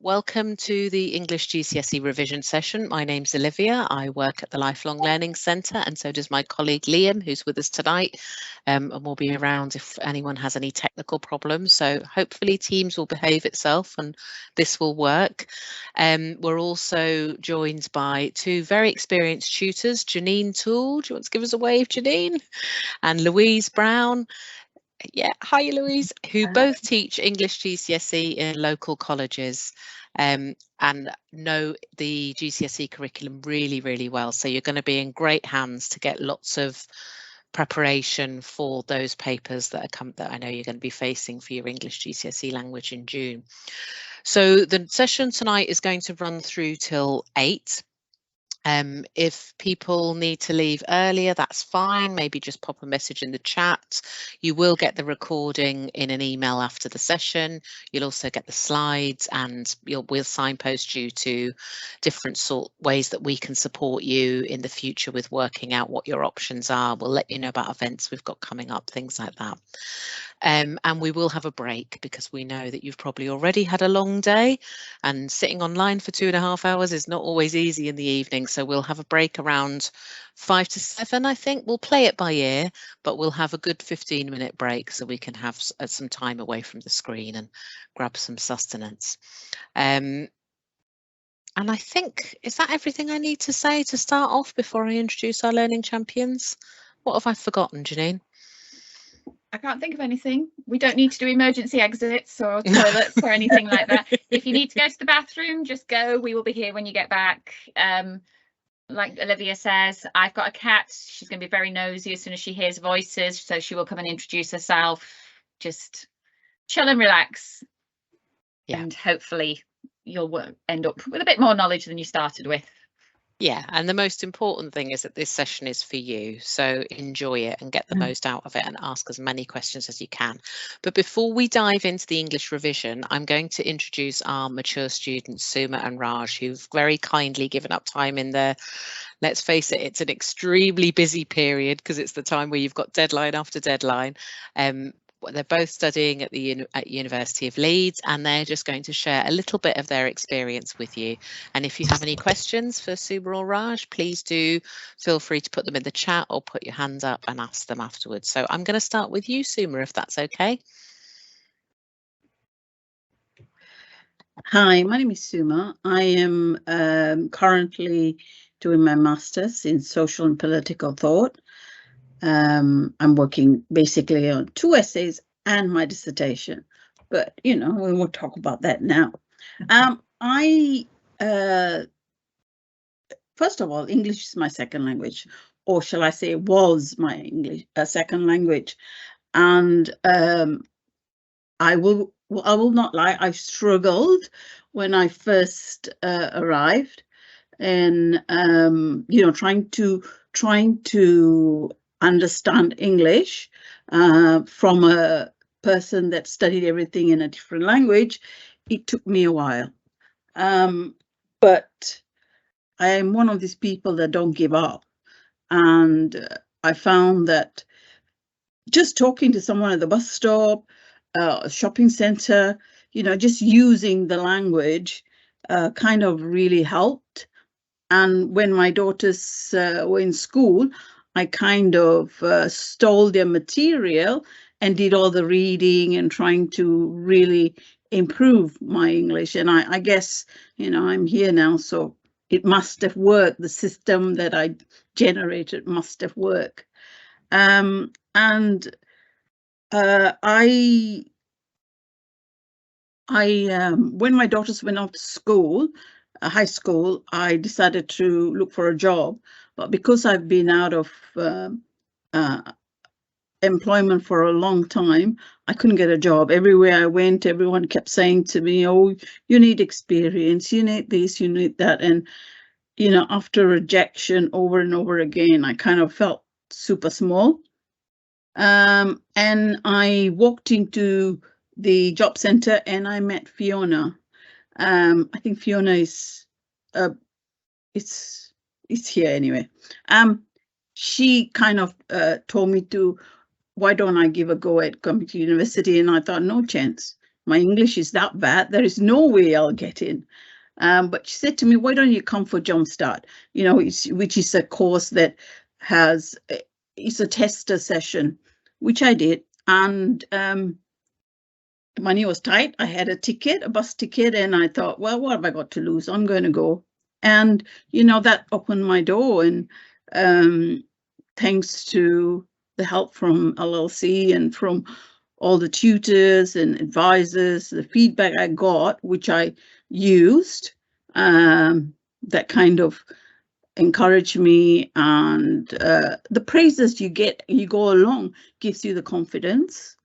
Welcome to the English GCSE revision session. My name's Olivia. I work at the Lifelong Learning Centre, and so does my colleague Liam, who's with us tonight, and we'll be around if anyone has any technical problems. So hopefully Teams will behave itself and this will work. We're also joined by two very experienced tutors, Janine Toole, do you want to give us a wave, Janine? And Louise Brown. Yeah, hi Louise, who both teach English GCSE in local colleges and know the GCSE curriculum really, really well. So you're going to be in great hands to get lots of preparation for those papers that I know you're going to be facing for your English GCSE language in June. So the session tonight is going to run through till 8. If people need to leave earlier, that's fine. Maybe just pop a message in the chat. You will get the recording in an email after the session. You'll also get the slides, and we'll signpost you to different ways that we can support you in the future with working out what your options are. We'll let you know about events we've got coming up, things like that. And we will have a break because we know that you've probably already had a long day, and sitting online for 2.5 hours is not always easy in the evening. So we'll have a break around 5 to 7, I think. We'll play it by ear, but we'll have a good 15-minute break so we can have some time away from the screen and grab some sustenance. And I think, is that everything I need to say to start off before I introduce our learning champions? What have I forgotten, Janine? I can't think of anything. We don't need to do emergency exits or toilets or anything like that. If you need to go to the bathroom, just go. We will be here when you get back. Like Olivia says, I've got a cat. She's going to be very nosy as soon as she hears voices, so she will come and introduce herself. Just chill and relax. Yeah. And hopefully you'll end up with a bit more knowledge than you started with. Yeah, and the most important thing is that this session is for you, so enjoy it and get the most out of it and ask as many questions as you can. But before we dive into the English revision, I'm going to introduce our mature students, Suma and Raj, who've very kindly given up time in there. Let's face it, it's an extremely busy period because it's the time where you've got deadline after deadline. They're both studying at the University of Leeds, and they're just going to share a little bit of their experience with you. And if you have any questions for Suma or Raj, please do feel free to put them in the chat or put your hands up and ask them afterwards. So I'm going to start with you, Suma, if that's okay. Hi, my name is Suma. I am currently doing my master's in social and political thought. I'm working basically on 2 essays and my dissertation, but we won't talk about that now. First of all, English is my second language, or shall I say was my English second language, and I will not lie, I struggled when I first arrived, and trying to understand English from a person that studied everything in a different language. It took me a while, but I am one of these people that don't give up, and I found that just talking to someone at the bus stop, a shopping center, just using the language kind of really helped. And when my daughters were in school, I kind of stole their material and did all the reading and trying to really improve my English. And I guess, I'm here now, so it must have worked. The system that I generated must have worked. When my daughters went off to school, high school, I decided to look for a job. But because I've been out of employment for a long time, I couldn't get a job. Everywhere I went, everyone kept saying to me, oh, you need experience, you need this, you need that. And, after rejection over and over again, I kind of felt super small. And I walked into the job center and I met Fiona. I think Fiona is, it's here anyway. She kind of told me why don't I give a go at coming to university? And I thought, no chance. my English is that bad. There is no way I'll get in. But she said to me, why don't you come for Jumpstart? You know, which is a course that has, it's a tester session, which I did. And money was tight. I had a ticket, a bus ticket, and I thought, well, what have I got to lose? I'm going to go. And, you know, that opened my door. And thanks to the help from LLC and from all the tutors and advisors, the feedback I got, which I used, that kind of encouraged me, and the praises you get, you go along, gives you the confidence.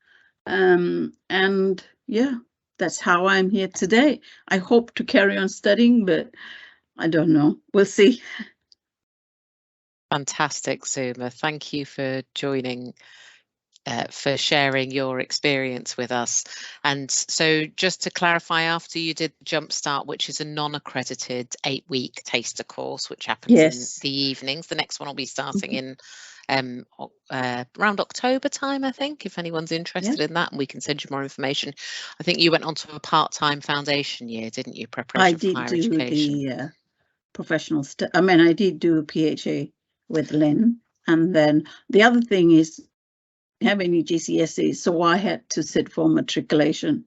And yeah, that's how I'm here today. I hope to carry on studying, but I don't know. We'll see. Fantastic, Zuma. Thank you for joining, for sharing your experience with us. And so just to clarify, after you did Jumpstart, which is a non-accredited 8-week taster course, which happens in the evenings, the next one will be starting in around October time, I think, if anyone's interested in that, and we can send you more information. I think you went on to a part-time foundation year, didn't you? Preparation for higher education. I did do the professional stuff. I mean, I did do a PhD with Lynn, and then the other thing is, have any GCSEs, so I had to sit for matriculation,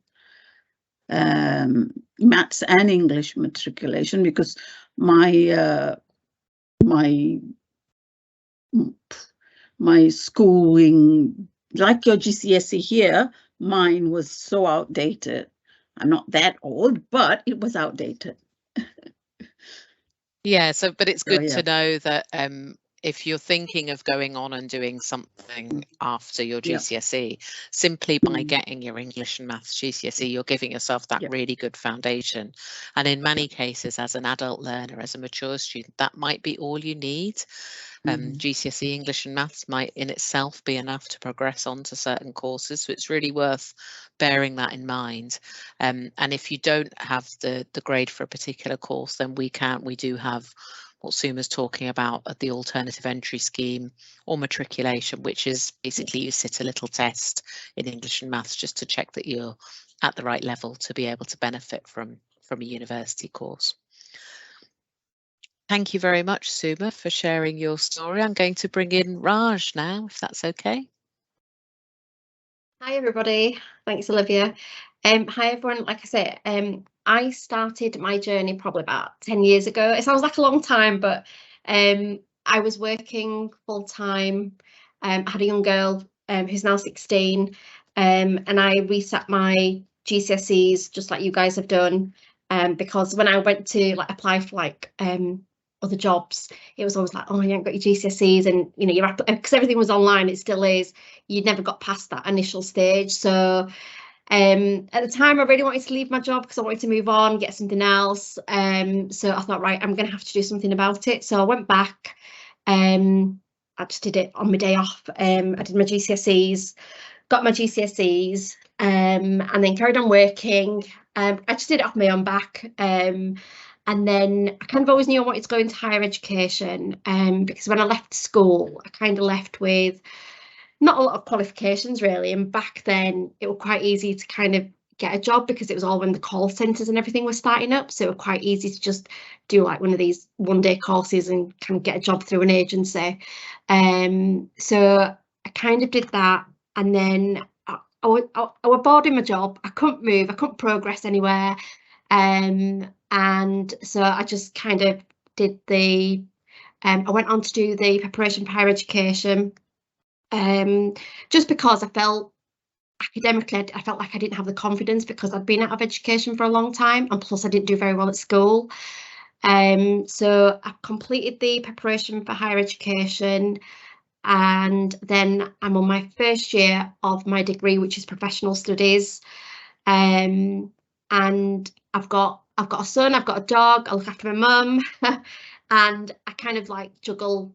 maths and English matriculation, because my schooling, like your GCSE here, mine was so outdated. I'm not that old, but it was outdated. Yeah, so but it's good to know that if you're thinking of going on and doing something after your GCSE, simply by getting your English and maths GCSE, you're giving yourself that really good foundation. And in many cases, as an adult learner, as a mature student, that might be all you need. GCSE English and maths might in itself be enough to progress on to certain courses, so it's really worth bearing that in mind. And if you don't have the grade for a particular course, then we do have what Suma's talking about at the alternative entry scheme or matriculation, which is basically you sit a little test in English and maths just to check that you're at the right level to be able to benefit from a university course. Thank you very much, Suma, for sharing your story. I'm going to bring in Raj now, if that's okay. Hi, everybody. Thanks, Olivia. Hi, everyone. Like I said, I started my journey probably about 10 years ago. It sounds like a long time, but I was working full time. I had a young girl who's now 16, and I resat my GCSEs just like you guys have done. Because when I went to apply for other jobs, it was always like, oh, you haven't got your GCSEs, and you know, because everything was online, it still is, you never got past that initial stage. So at the time I really wanted to leave my job because I wanted to move on, get something else. So I thought, right, I'm gonna have to do something about it. So I went back, I just did it on my day off. I did my GCSEs, got my GCSEs, and then carried on working. I just did it off my own back. And then I kind of always knew I wanted to go into higher education, because when I left school, I kind of left with not a lot of qualifications really. And back then it was quite easy to kind of get a job because it was all when the call centres and everything was starting up. So it was quite easy to just do like one of these one-day courses and kind of get a job through an agency. So I kind of did that. And then I was bored in my job. I couldn't move, I couldn't progress anywhere. And so I just kind of did I went on to do the preparation for higher education, just because I felt academically, I felt like I didn't have the confidence because I'd been out of education for a long time, and plus I didn't do very well at school. So I completed the preparation for higher education, and then I'm on my first year of my degree, which is professional studies. And I've got a son, I've got a dog, I look after my mum, and I kind of like juggle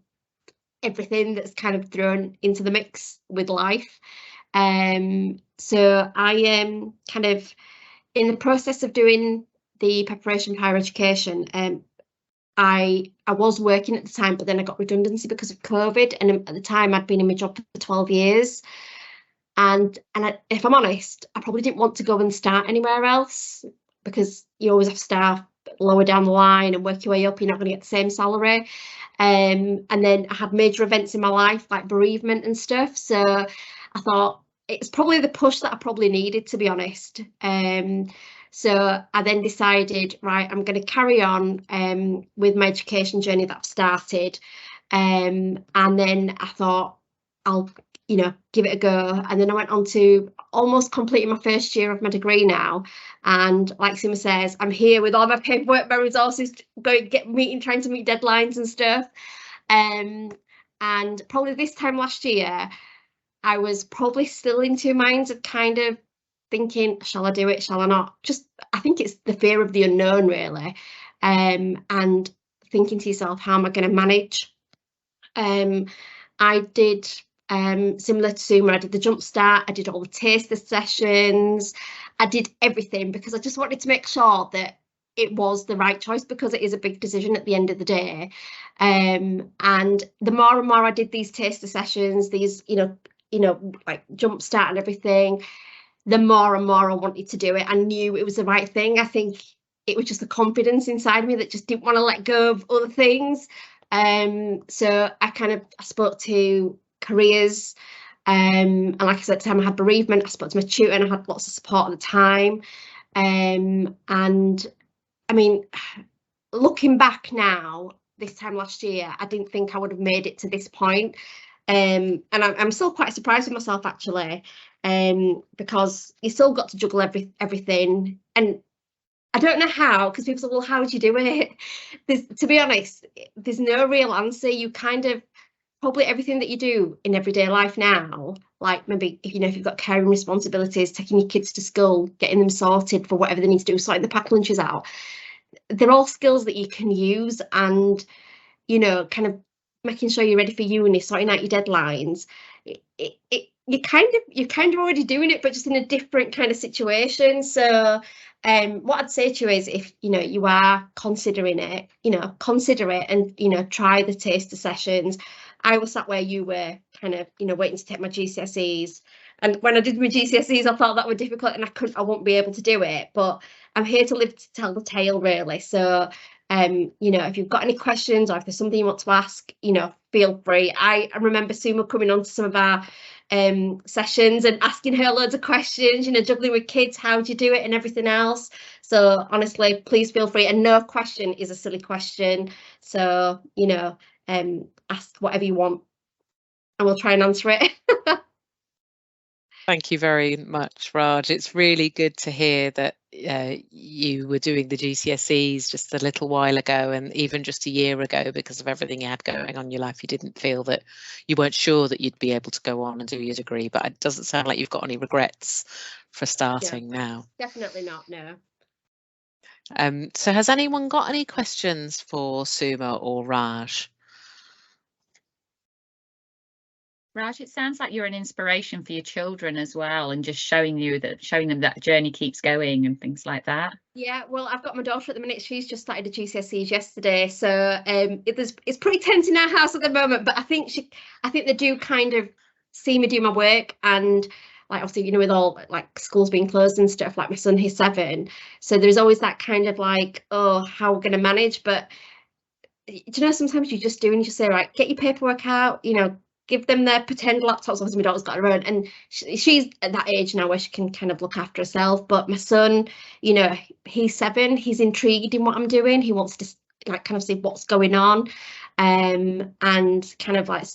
everything that's kind of thrown into the mix with life. So I am kind of in the process of doing the preparation for higher education. I was working at the time, but then I got redundancy because of COVID, and at the time I'd been in my job for 12 years. if I'm honest, I probably didn't want to go and start anywhere else, because you always have to start lower down the line and work your way up. You're not going to get the same salary. And then I had major events in my life like bereavement and stuff. So I thought it's probably the push that I probably needed, to be honest. So I then decided, right, I'm going to carry on with my education journey that I've started. And then I thought I'll, give it a go. And then I went on to almost completing my first year of my degree now. And like Sima says, I'm here with all my paperwork, my resources, trying to meet deadlines and stuff. And probably this time last year, I was probably still in two minds of kind of thinking, shall I do it? Shall I not? I think it's the fear of the unknown, really. And thinking to yourself, how am I going to manage? I did similar to Suma, I did the jump start, I did all the taster sessions, I did everything because I just wanted to make sure that it was the right choice, because it is a big decision at the end of the day. And the more and more I did these taster sessions, these, like jump start and everything, the more and more I wanted to do it. I knew it was the right thing. I think it was just the confidence inside me that just didn't want to let go of other things. So I spoke to careers, and like I said, at the time I had bereavement, I spoke to my tutor and I had lots of support at the time. And I mean, looking back now, this time last year, I didn't think I would have made it to this point. And I'm still quite surprised with myself, actually, because you still got to juggle everything. And I don't know how, because people say, well, how would you do it? To be honest, there's no real answer. You kind of, probably everything that you do in everyday life now, like maybe if you've got caring responsibilities, taking your kids to school, getting them sorted for whatever they need to do, sorting the pack lunches out, they're all skills that you can use. And kind of making sure you're ready for uni, sorting out your deadlines, you're kind of already doing it, but just in a different kind of situation. So what I'd say to you is, if you are considering it, consider it, and try the taster sessions. I was sat where you were, kind of waiting to take my GCSEs, and when I did my GCSEs I thought that were difficult and I won't be able to do it, but I'm here to live to tell the tale, really. So if you've got any questions, or if there's something you want to ask, feel free. I remember Suma coming on to some of our sessions and asking her loads of questions, juggling with kids, how do you do it and everything else. So honestly, please feel free, and no question is a silly question. So ask whatever you want and we'll try and answer it. Thank you very much, Raj. It's really good to hear that you were doing the GCSEs just a little while ago, and even just a year ago, because of everything you had going on in your life, you didn't feel that you weren't sure that you'd be able to go on and do your degree. But it doesn't sound like you've got any regrets for starting now. Definitely not, no. So has anyone got any questions for Suma or Raj? Raj, it sounds like you're an inspiration for your children as well, and just showing them that journey keeps going and things like that. Yeah, well, I've got my daughter at the minute. She's just started the GCSEs yesterday, so it's pretty tense in our house at the moment. But I think they do kind of see me do my work, and like obviously with all like schools being closed and stuff. Like my son, he's 7, so there's always that kind of like, oh, how we're going to manage. But sometimes you just do, and you just say, right, get your paperwork out, give them their pretend laptops. Obviously my daughter's got her own, and she's at that age now where she can kind of look after herself. But my son, he's 7, he's intrigued in what I'm doing. He wants to like kind of see what's going on, and kind of like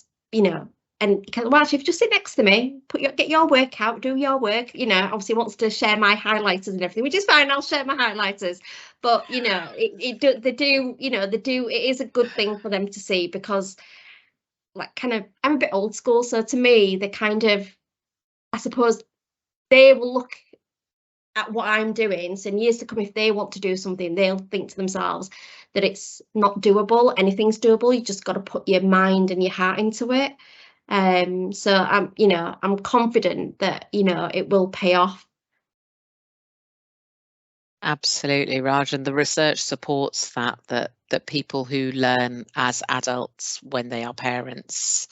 and kind of, well, actually, if you just sit next to me, get your work out, do your work. Obviously wants to share my highlighters and everything, which is fine. I'll share my highlighters, but it is a good thing for them to see, because like kind of I'm a bit old school, so to me they kind of, I suppose, they will look at what I'm doing, so in years to come, if they want to do something, they'll think to themselves that it's not doable. Anything's doable, you just got to put your mind and your heart into it. So I'm confident that it will pay off. Absolutely, Raj, and the research supports that people who learn as adults when they are parents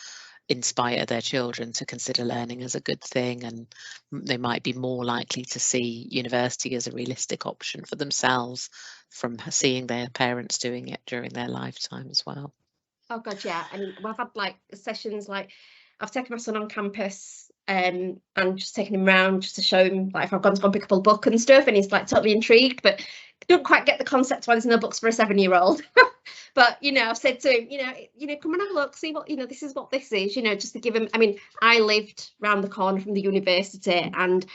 inspire their children to consider learning as a good thing, and they might be more likely to see university as a realistic option for themselves from seeing their parents doing it during their lifetime as well. Oh God, yeah. And we've had like sessions, like I've taken my son on campus and just taken him around just to show him, like, if I've gone to go and pick up a book and stuff, and he's like totally intrigued, but don't quite get the concept why there's no books for a 7-year-old. But you know, I've said to him, come and have a look, see what, this is what this is, just to give him. I mean, I lived round the corner from the university, and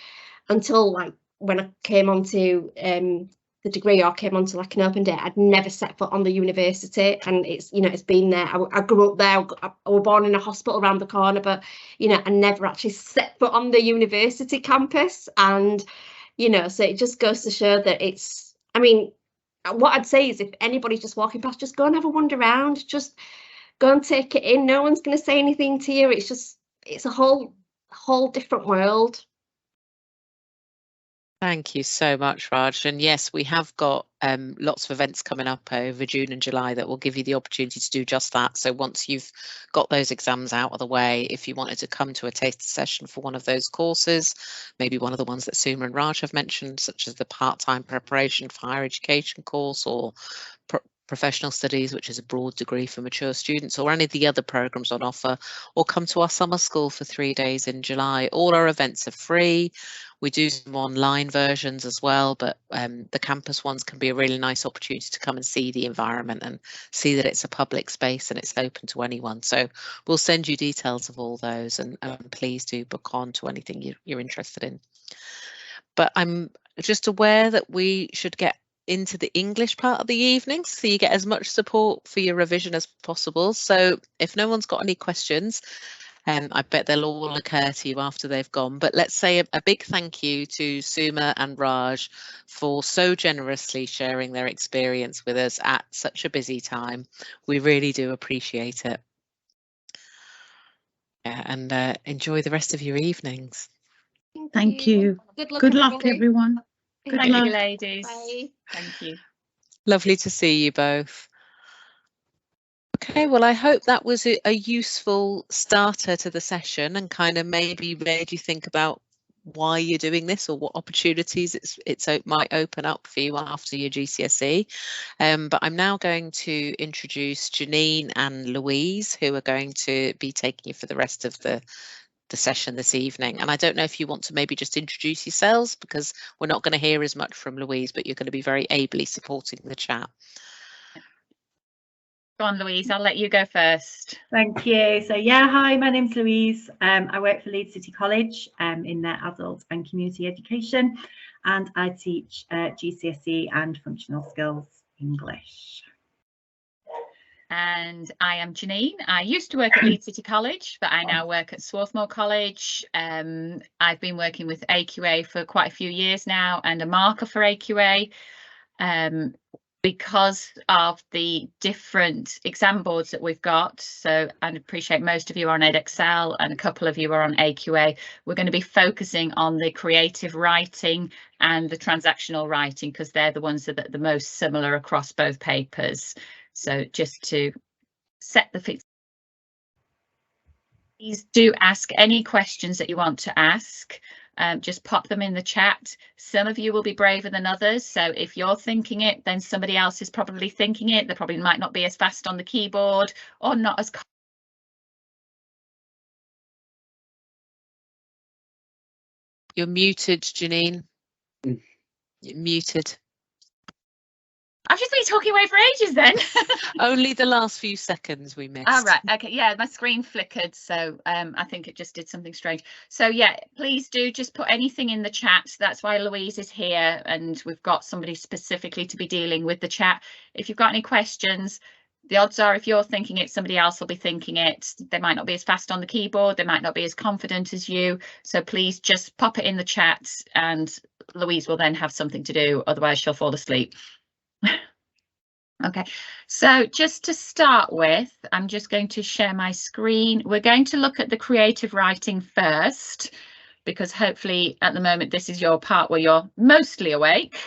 until like when I came onto the degree, or came onto like an open day, I'd never set foot on the university, and it's it's been there. I grew up there. I was born in a hospital around the corner, but I never actually set foot on the university campus. And so it just goes to show that it's, I mean, what I'd say is, if anybody's just walking past, just go and have a wander around, just go and take it in. No one's going to say anything to you. It's a whole different world. Thank you so much, Raj. And yes, we have got lots of events coming up over June and July that will give you the opportunity to do just that. So once you've got those exams out of the way, if you wanted to come to a taster session for one of those courses, maybe one of the ones that Suma and Raj have mentioned, such as the part-time preparation for higher education course, or professional studies, which is a broad degree for mature students, or any of the other programs on offer, or come to our summer school for 3 days in July. All our events are free. We do some online versions as well, but the campus ones can be a really nice opportunity to come and see the environment and see that it's a public space and it's open to anyone. So we'll send you details of all those, and please do book on to anything you're interested in. But I'm just aware that we should get into the English part of the evening, so you get as much support for your revision as possible. So if no one's got any questions, I bet they'll all occur to you after they've gone. But let's say a big thank you to Suma and Raj for so generously sharing their experience with us at such a busy time. We really do appreciate it. Yeah, and enjoy the rest of your evenings. Thank you. Good luck, everyone. Thank you, ladies. Bye. Thank you. Lovely to see you both. Okay, well, I hope that was a useful starter to the session, and kind of maybe made you think about why you're doing this, or what opportunities it might open up for you after your GCSE. But I'm now going to introduce Janine and Louise, who are going to be taking you for the rest of the session this evening. And I don't know if you want to maybe just introduce yourselves, because we're not going to hear as much from Louise, but you're going to be very ably supporting the chat. Go on, Louise, I'll let you go first. Thank you. So yeah, hi, my name's Louise. I work for Leeds City College in their adult and community education, and I teach GCSE and functional skills English. And I am Janine. I used to work at Leeds City College, but I now work at Swarthmore College. I've been working with AQA for quite a few years now, and a marker for AQA. Because of the different exam boards that we've got, so I appreciate most of you are on Edexcel and a couple of you are on AQA, we're going to be focusing on the creative writing and the transactional writing, because they're the ones that are the most similar across both papers. So just to set the fix, please do ask any questions that you want to ask. Just pop them in the chat. Some of you will be braver than others, so if you're thinking it, then somebody else is probably thinking it. They probably might not be as fast on the keyboard, or not as. You're muted, Janine. You're muted. I've just been talking away for ages then. Only the last few seconds we missed. Oh, right. Okay. Yeah, my screen flickered. So I think it just did something strange. So yeah, please do just put anything in the chat. That's why Louise is here, and we've got somebody specifically to be dealing with the chat. If you've got any questions, the odds are if you're thinking it, somebody else will be thinking it. They might not be as fast on the keyboard. They might not be as confident as you. So please just pop it in the chat, and Louise will then have something to do. Otherwise she'll fall asleep. Okay, so just to start with, I'm just going to share my screen. We're going to look at the creative writing first, because hopefully at the moment this is your part where you're mostly awake.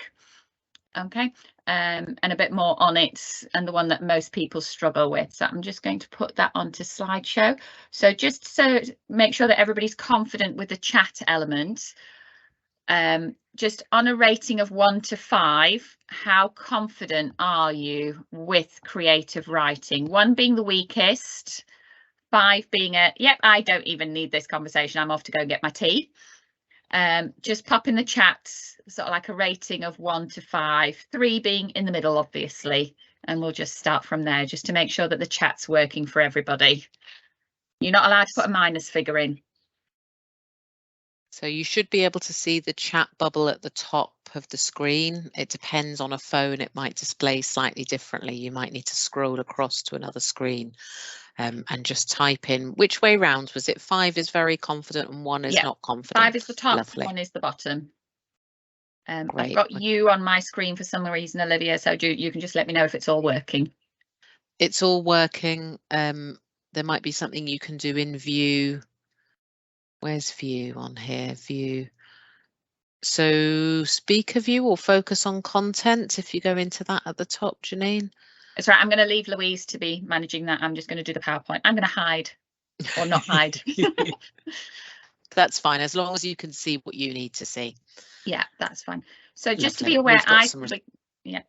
Okay, and a bit more on it, and the one that most people struggle with. So I'm just going to put that onto slideshow. So just so make sure that everybody's confident with the chat element. Just on a rating of 1 to 5, how confident are you with creative writing? 1 being the weakest, 5 being a, yep, I don't even need this conversation, I'm off to go and get my tea. Just pop in the chat sort of like a rating of 1 to 5, 3 being in the middle, obviously, and we'll just start from there just to make sure that the chat's working for everybody. You're not allowed to put a minus figure in. So you should be able to see the chat bubble at the top of the screen. It depends on a phone, it might display slightly differently. You might need to scroll across to another screen and just type in which way round was it. 5 is very confident and 1 is not confident. 5 is the top, Lovely. 1 is the bottom. Great. I've got you on my screen for some reason, Olivia, so you can just let me know if it's all working. It's all working. There might be something you can do in view. Where's view on here? View. So speaker view or focus on content. If you go into that at the top, Janine. That's right. I'm going to leave Louise to be managing that. I'm just going to do the PowerPoint. I'm going to hide or not hide. That's fine, as long as you can see what you need to see. Yeah, that's fine. So just Lovely. to be aware,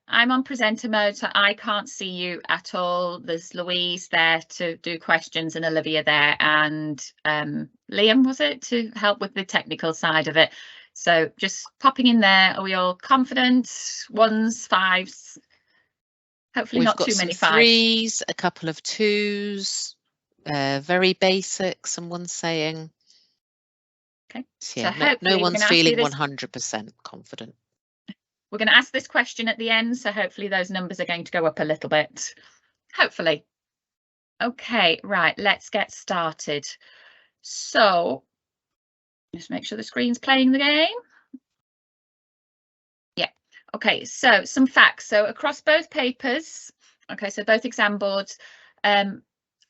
I'm on presenter mode, so I can't see you at all. There's Louise there to do questions and Olivia there, and Liam, was it, to help with the technical side of it. So just popping in there. Are we all confident? 1s, 5s? Hopefully not too many 5s. 3s, a couple of 2s, very basic, someone's saying. Okay. Yeah, so no one's feeling 100% confident. We're going to ask this question at the end, so hopefully those numbers are going to go up a little bit. Hopefully. Okay, right, let's get started. So just make sure the screen's playing the game. Yeah, okay, so some facts. So across both papers, okay, so both exam boards, I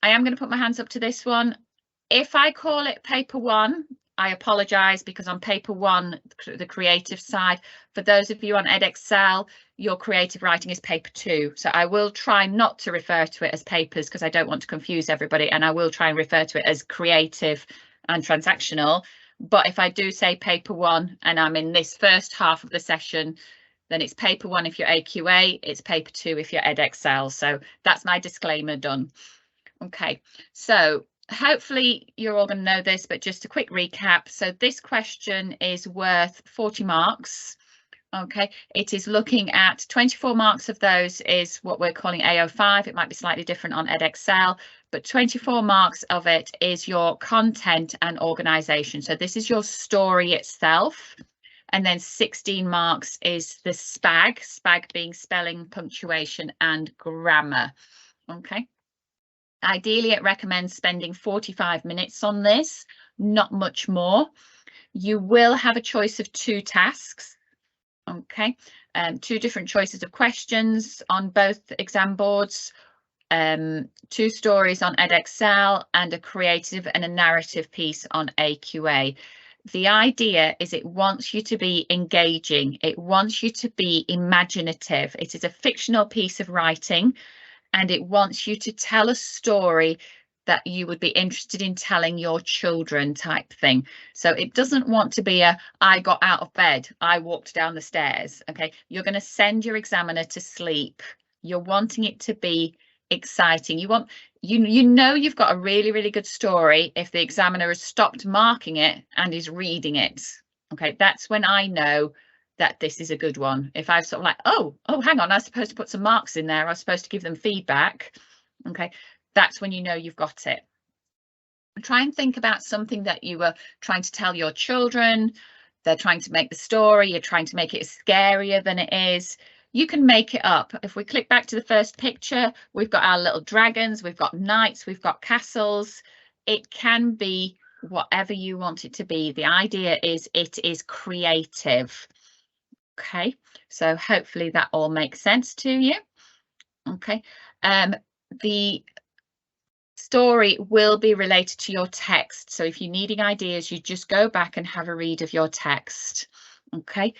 am going to put my hands up to this one. If I call it paper 1, I apologise, because on paper 1, the creative side, for those of you on Edexcel, your creative writing is paper 2. So I will try not to refer to it as papers because I don't want to confuse everybody, and I will try and refer to it as creative and transactional. But if I do say paper 1 and I'm in this first half of the session, then it's paper 1 if you're AQA, it's paper 2 if you're Edexcel. So that's my disclaimer done. Okay, so hopefully you're all going to know this, but just a quick recap. So this question is worth 40 marks. Okay, it is looking at 24 marks of those is what we're calling AO5. It might be slightly different on Edexcel, but 24 marks of it is your content and organisation. So this is your story itself. And then 16 marks is the SPAG being spelling, punctuation and grammar. Okay. Ideally, it recommends spending 45 minutes on this, not much more. You will have a choice of 2 tasks, okay, 2 different choices of questions on both exam boards, 2 stories on Edexcel and a creative and a narrative piece on AQA. The idea is it wants you to be engaging, it wants you to be imaginative. It is a fictional piece of writing, and it wants you to tell a story that you would be interested in telling your children type thing. So it doesn't want to be a, I got out of bed, I walked down the stairs. Okay, you're going to send your examiner to sleep. You're wanting it to be exciting. You want, you know you've got a really, really good story if the examiner has stopped marking it and is reading it. Okay, that's when I know that this is a good one. If I've sort of like, oh, hang on, I was supposed to put some marks in there, I was supposed to give them feedback. Okay, that's when you know you've got it. Try and think about something that you were trying to tell your children. They're trying to make the story, you're trying to make it scarier than it is. You can make it up. If we click back to the first picture, we've got our little dragons, we've got knights, we've got castles. It can be whatever you want it to be. The idea is it is creative. Okay, so hopefully that all makes sense to you. Okay, the story will be related to your text. So if you're needing ideas, you just go back and have a read of your text. Okay,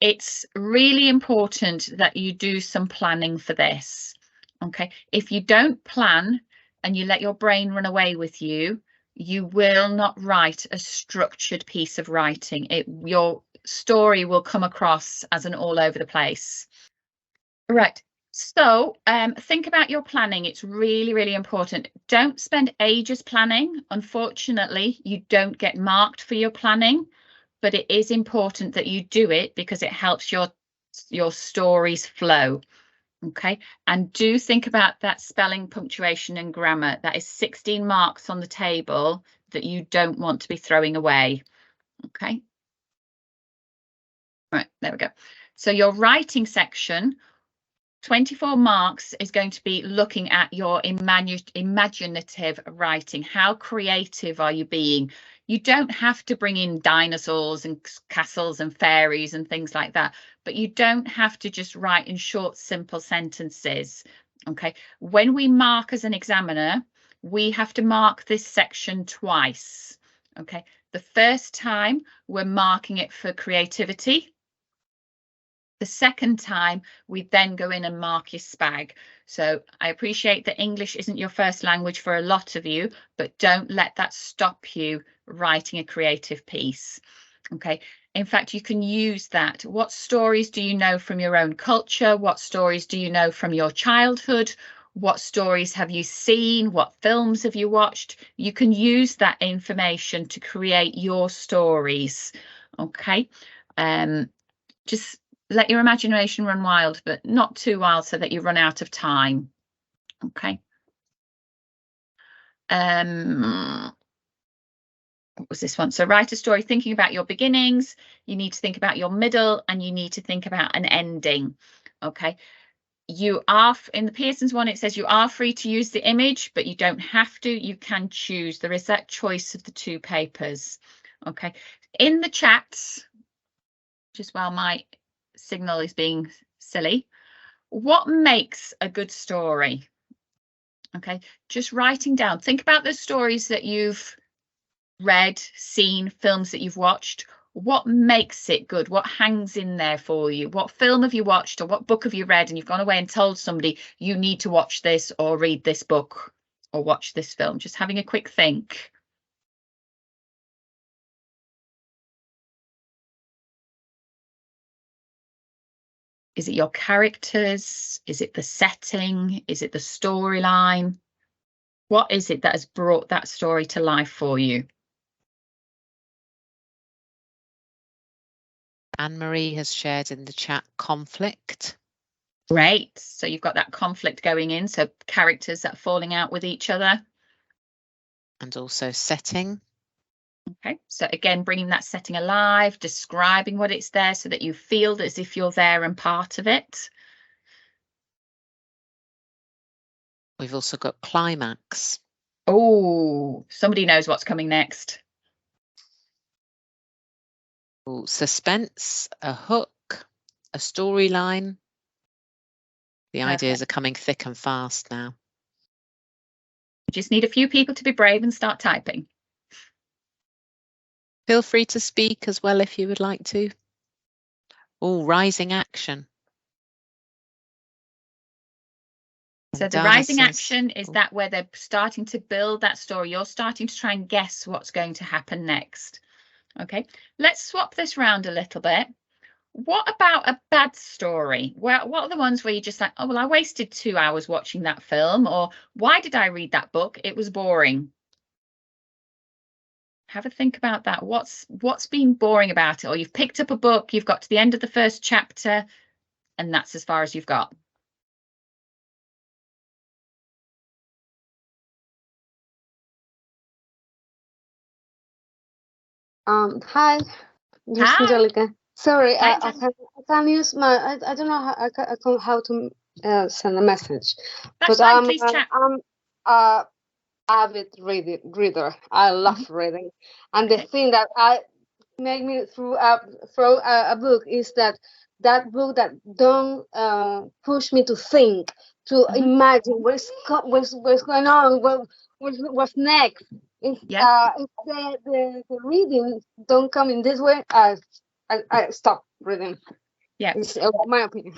it's really important that you do some planning for this. Okay, if you don't plan and you let your brain run away with you, you will not write a structured piece of writing. Your story will come across as an all over the place. Right. So think about your planning. It's really, really important. Don't spend ages planning. Unfortunately, you don't get marked for your planning, but it is important that you do it because it helps your stories flow. Okay, and do think about that spelling, punctuation and grammar. That is 16 marks on the table that you don't want to be throwing away. Okay. Right, there we go. So your writing section, 24 marks is going to be looking at your imaginative writing. How creative are you being? You don't have to bring in dinosaurs and castles and fairies and things like that, but you don't have to just write in short, simple sentences. Okay, when we mark as an examiner, we have to mark this section twice. Okay, the first time we're marking it for creativity. The second time, we then go in and mark your spag. So I appreciate that English isn't your first language for a lot of you, but don't let that stop you writing a creative piece. Okay. In fact, you can use that. What stories do you know from your own culture? What stories do you know from your childhood? What stories have you seen? What films have you watched? You can use that information to create your stories. Okay. Just let your imagination run wild, but not too wild so that you run out of time. Okay. What was this one? So write a story thinking about your beginnings. You need to think about your middle and you need to think about an ending. Okay. You are, in the Pearson's one, it says you are free to use the image, but you don't have to. You can choose. There is that choice of the two papers. Okay. In the chats, just while my signal is being silly, what makes a good story? Okay, just writing down. Think about the stories that you've read, seen, films that you've watched. What makes it good? What hangs in there for you? What film have you watched or what book have you read and you've gone away and told somebody you need to watch this or read this book or watch this film? Just having a quick think. Is it your characters? Is it the setting? Is it the storyline? What is it that has brought that story to life for you? Anne-Marie has shared in the chat conflict. Great. So you've got that conflict going in. So characters that are falling out with each other. And also setting. Okay, so again, bringing that setting alive, describing what it's there so that you feel as if you're there and part of it. We've also got climax. Oh, somebody knows what's coming next. Ooh, suspense, a hook, a storyline. The ideas are coming thick and fast now. You just need a few people to be brave and start typing. Feel free to speak as well if you would like to. Oh, rising action. So the rising action is that where they're starting to build that story. You're starting to try and guess what's going to happen next. Okay, let's swap this round a little bit. What about a bad story? Well, what are the ones where you're just like, oh, well, I wasted 2 hours watching that film, or why did I read that book? It was boring. Have a think about that. What's been boring about it? Or you've picked up a book, you've got to the end of the first chapter, and that's as far as you've got. Hi, this is Angelica. Sorry, I can't use my. I don't know how to send a message. That's fine, please chat. I'm avid reader. I love reading, and the thing that I make me throw a book is that book that don't push me to think, to imagine what's going on, what's next. If the reading don't come in this way, I stop reading. Yeah, It's my opinion.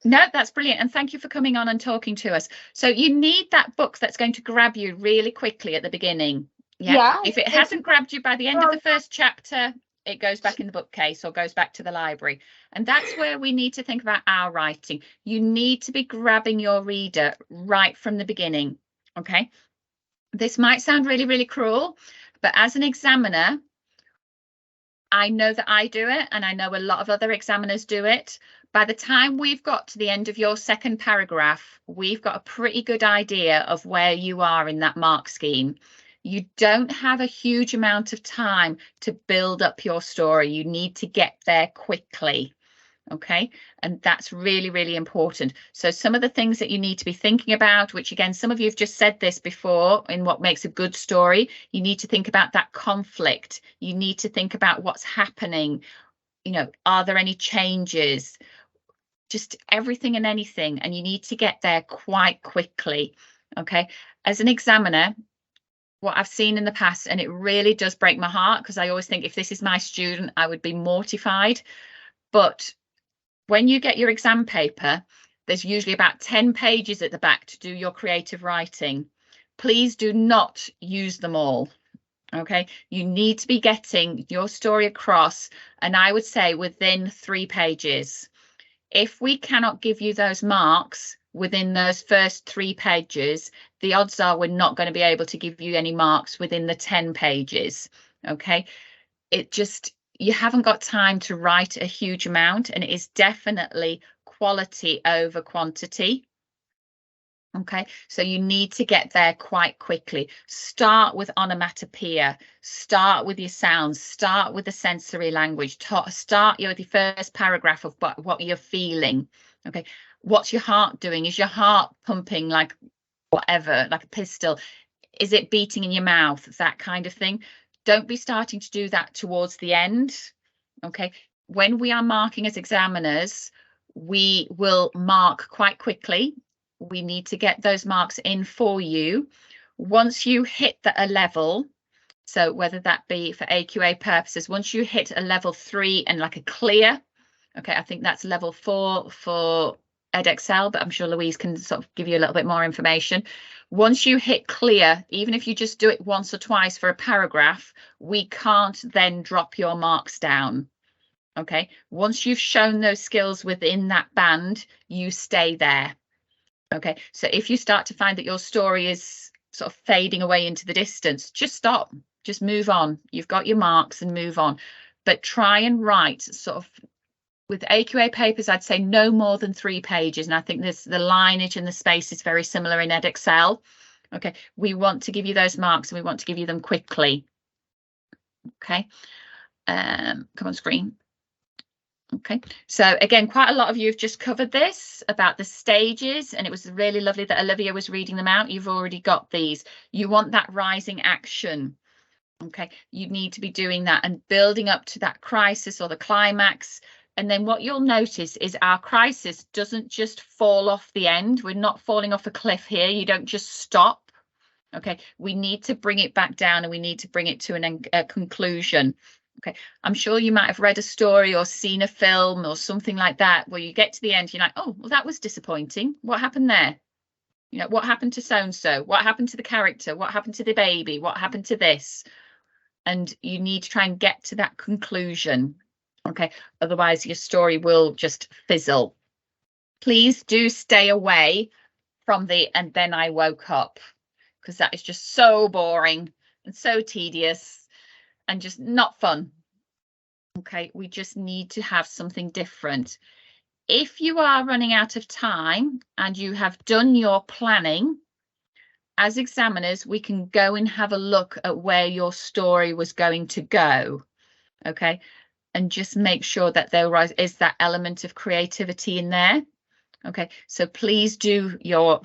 no, that's brilliant, and thank you for coming on and talking to us. So you need that book that's going to grab you really quickly at the beginning. Yeah, if it hasn't grabbed you by the end of the first chapter, it goes back in the bookcase or goes back to the library. And that's where we need to think about our writing. You need to be grabbing your reader right from the beginning. Okay, this might sound really, really cruel, but as an examiner, I know that I do it, and I know a lot of other examiners do it. By the time we've got to the end of your second paragraph, we've got a pretty good idea of where you are in that mark scheme. You don't have a huge amount of time to build up your story. You need to get there quickly. Okay, and that's really, really important. So some of the things that you need to be thinking about, which again, some of you have just said this before in what makes a good story, you need to think about that conflict. You need to think about what's happening. You know, are there any changes? Just everything and anything, and you need to get there quite quickly. Okay, as an examiner, what I've seen in the past, and it really does break my heart, because I always think if this is my student, I would be mortified. But when you get your exam paper, there's usually about 10 pages at the back to do your creative writing. Please do not use them all. Okay, you need to be getting your story across, and I would say within 3 pages. If we cannot give you those marks within those first 3 pages, the odds are we're not going to be able to give you any marks within the 10 pages. Okay, it just, you haven't got time to write a huge amount, and it is definitely quality over quantity. Okay, so you need to get there quite quickly. Start with onomatopoeia, start with your sounds, start with the sensory language, start with your first paragraph of what you're feeling. Okay, what's your heart doing? Is your heart pumping like whatever, like a pistol? Is it beating in your mouth? That kind of thing. Don't be starting to do that towards the end. Okay, when we are marking as examiners, we will mark quite quickly. We need to get those marks in for you. Once you hit a level, so whether that be for AQA purposes, once you hit a level 3 and like a clear, okay, I think that's level 4 for EdXL, but I'm sure Louise can sort of give you a little bit more information. Once you hit clear, even if you just do it once or twice for a paragraph, we can't then drop your marks down. Okay, once you've shown those skills within that band, you stay there. Okay, so if you start to find that your story is sort of fading away into the distance, just stop, just move on. You've got your marks and move on. But try and write sort of, with AQA papers, I'd say no more than 3 pages. And I think this, the lineage and the space is very similar in EdXL. Okay, we want to give you those marks, and we want to give you them quickly. Okay, come on screen. Okay, so again, quite a lot of you have just covered this about the stages, and it was really lovely that Olivia was reading them out. You've already got these. You want that rising action. Okay, you need to be doing that and building up to that crisis or the climax. And then what you'll notice is our crisis doesn't just fall off the end. We're not falling off a cliff here. You don't just stop. Okay, we need to bring it back down, and we need to bring it to a conclusion. Okay, I'm sure you might have read a story or seen a film or something like that where you get to the end, you're like, oh, well, that was disappointing. What happened there? You know, what happened to so-and-so? What happened to the character? What happened to the baby? What happened to this? And you need to try and get to that conclusion. Okay, otherwise your story will just fizzle. Please do stay away from the "and then I woke up," because that is just so boring and so tedious and just not fun. Okay, we just need to have something different. If you are running out of time and you have done your planning, as examiners, we can go and have a look at where your story was going to go. Okay, and just make sure that there is that element of creativity in there. Okay, so please do your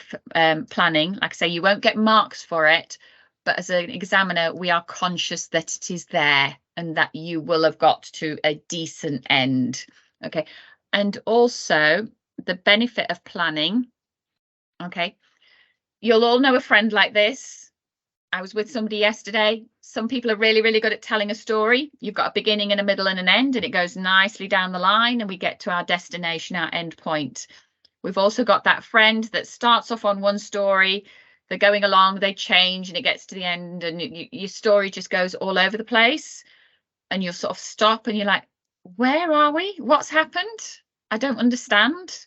planning. Like I say, you won't get marks for it, but as an examiner, we are conscious that it is there and that you will have got to a decent end. Okay, and also the benefit of planning. Okay, you'll all know a friend like this. I was with somebody yesterday, some people are really, really good at telling a story. You've got a beginning and a middle and an end, and it goes nicely down the line, and we get to our destination, our end point. We've also got that friend that starts off on one story, they're going along, they change, and it gets to the end, and your story just goes all over the place, and you'll sort of stop and you're like, where are we? What's happened? I don't understand.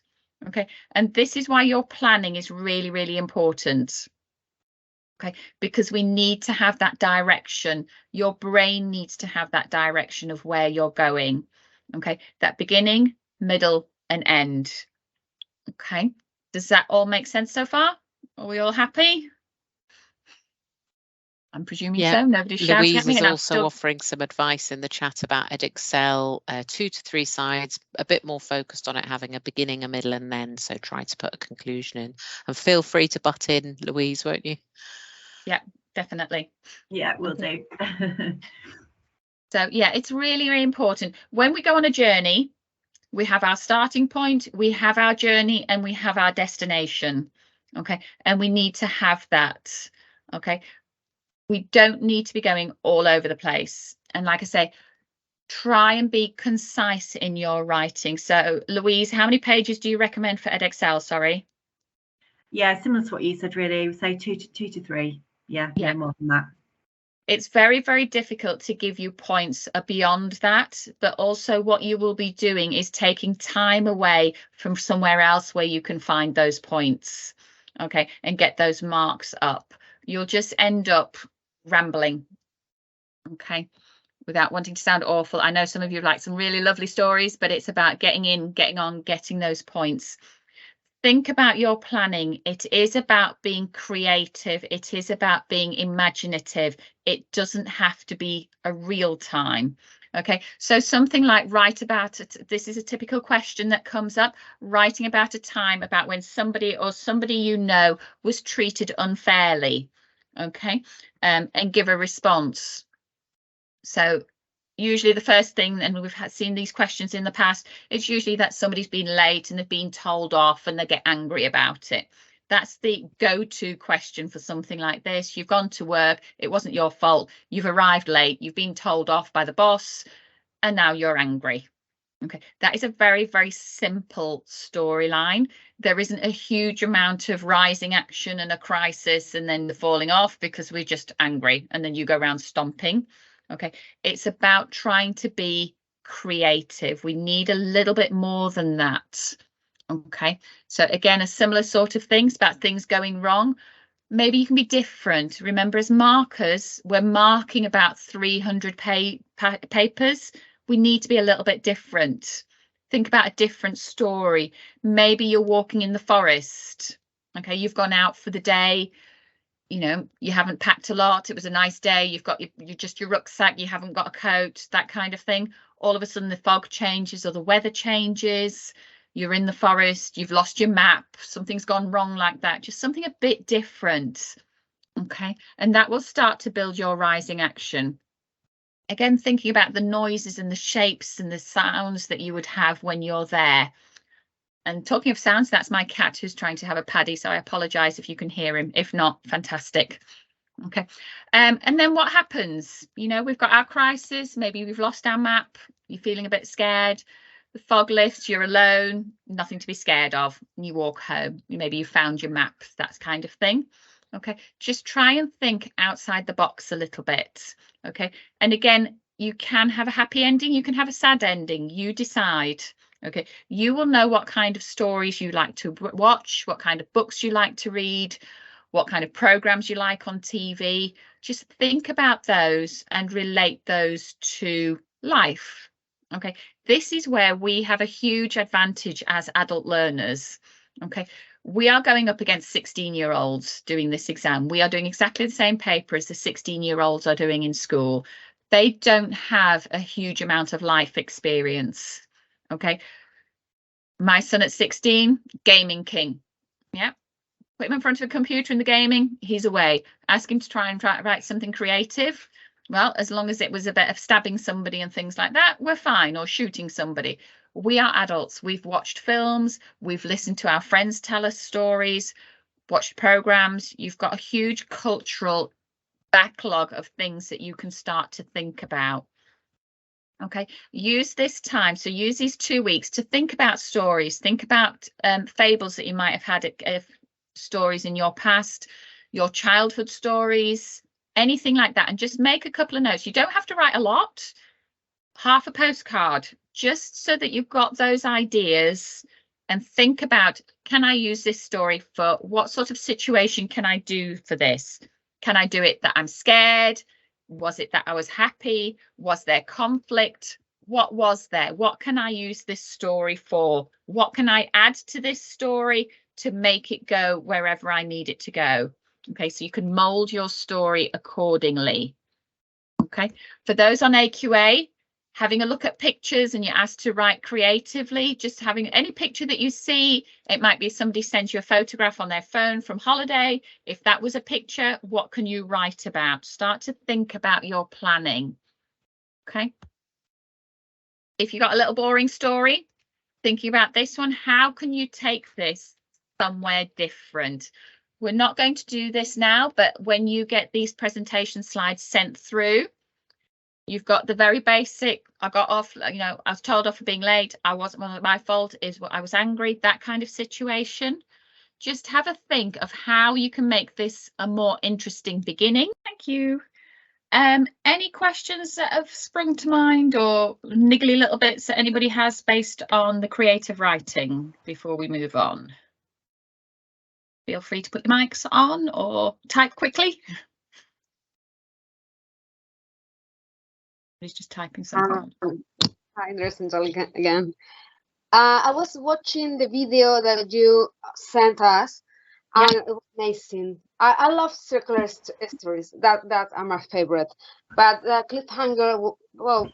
Okay, and this is why your planning is really, really important. Okay, because we need to have that direction. Your brain needs to have that direction of where you're going. Okay, that beginning, middle, and end. Okay, does that all make sense so far? Are we all happy? I'm presuming so. Nobody's shouting Louise at me. is And also offering some advice in the chat about Edexcel, 2 to 3 sides, a bit more focused on it having a beginning, a middle, and end. So try to put a conclusion in. And feel free to butt in, Louise, won't you? Yeah, definitely. Yeah, will do. So yeah, it's really, really important. When we go on a journey, we have our starting point, we have our journey, and we have our destination. Okay, and we need to have that. Okay, we don't need to be going all over the place. And like I say, try and be concise in your writing. So Louise, how many pages do you recommend for Edexcel? Sorry. Yeah, similar to what you said, really. Say 2 to 3. Yeah, no more than that. It's very, very difficult to give you points beyond that, but also what you will be doing is taking time away from somewhere else where you can find those points, okay, and get those marks up. You'll just end up rambling, okay, without wanting to sound awful. I know some of you like some really lovely stories, but it's about getting in, getting on, getting those points. Think about your planning. It is about being creative. It is about being imaginative. It doesn't have to be a real time. Okay, so something like write about it. This is a typical question that comes up, writing about a time about when somebody or somebody you know was treated unfairly. Okay, and give a response. So usually the first thing, and we've seen these questions in the past, it's usually that somebody's been late and they've been told off and they get angry about it. That's the go-to question for something like this. You've gone to work, it wasn't your fault, you've arrived late, you've been told off by the boss, and now you're angry. Okay, that is a very, very simple storyline. There isn't a huge amount of rising action and a crisis and then the falling off because we're just angry and then you go around stomping. Okay, it's about trying to be creative. We need a little bit more than that. Okay, so again, a similar sort of things about things going wrong. Maybe you can be different. Remember, as markers, we're marking about 300 papers. We need to be a little bit different. Think about a different story. Maybe you're walking in the forest. Okay, you've gone out for the day. You know, you haven't packed a lot. It was a nice day. You've got your rucksack. You haven't got a coat, that kind of thing. All of a sudden the fog changes or the weather changes. You're in the forest. You've lost your map. Something's gone wrong like that. Just something a bit different. Okay, and that will start to build your rising action. Again, thinking about the noises and the shapes and the sounds that you would have when you're there. And talking of sounds, that's my cat who's trying to have a paddy, so I apologise if you can hear him. If not, fantastic. Okay, and then what happens? You know, we've got our crisis, maybe we've lost our map, you're feeling a bit scared, the fog lifts, you're alone, nothing to be scared of, and you walk home. Maybe you found your map, that kind of thing. Okay, just try and think outside the box a little bit. Okay, and again, you can have a happy ending, you can have a sad ending, you decide. Okay, you will know what kind of stories you like to watch, what kind of books you like to read, what kind of programs you like on TV. Just think about those and relate those to life. Okay, this is where we have a huge advantage as adult learners. Okay, we are going up against 16-year-olds doing this exam. We are doing exactly the same paper as the 16-year-olds are doing in school. They don't have a huge amount of life experience. Okay, my son at 16, gaming king. Yeah, put him in front of a computer in the gaming, he's away. Ask him to try and write something creative. Well, as long as it was a bit of stabbing somebody and things like that, we're fine, or shooting somebody. We are adults. We've watched films, we've listened to our friends tell us stories, watched programs. You've got a huge cultural backlog of things that you can start to think about. Okay, use this time. So use these 2 weeks to think about stories, think about fables that you might have had, stories in your past, your childhood stories, anything like that, and just make a couple of notes. You don't have to write a lot, half a postcard, just so that you've got those ideas, and think about, can I use this story for what sort of situation can I do for this? Can I do it that I'm scared? Was it that I was happy? Was there conflict? What was there? What can I use this story for? What can I add to this story to make it go wherever I need it to go? Okay, so you can mold your story accordingly. Okay, for those on AQA, having a look at pictures and you're asked to write creatively, just having any picture that you see, it might be somebody sends you a photograph on their phone from holiday. If that was a picture, what can you write about? Start to think about your planning. Okay. If you've got a little boring story, thinking about this one, how can you take this somewhere different? We're not going to do this now, but when you get these presentation slides sent through, you've got the very basic, I got off, you know, I was told off for being late. I wasn't my fault, is what I was angry, that kind of situation. Just have a think of how you can make this a more interesting beginning. Thank you. Any questions that have sprung to mind or niggly little bits that anybody has based on the creative writing before we move on? Feel free to put your mics on or type quickly. He's just typing something. Hi, there's Angelica again. I was watching the video that you sent us, and it was amazing. I love circular stories. That are my favorite. But the cliffhanger, well,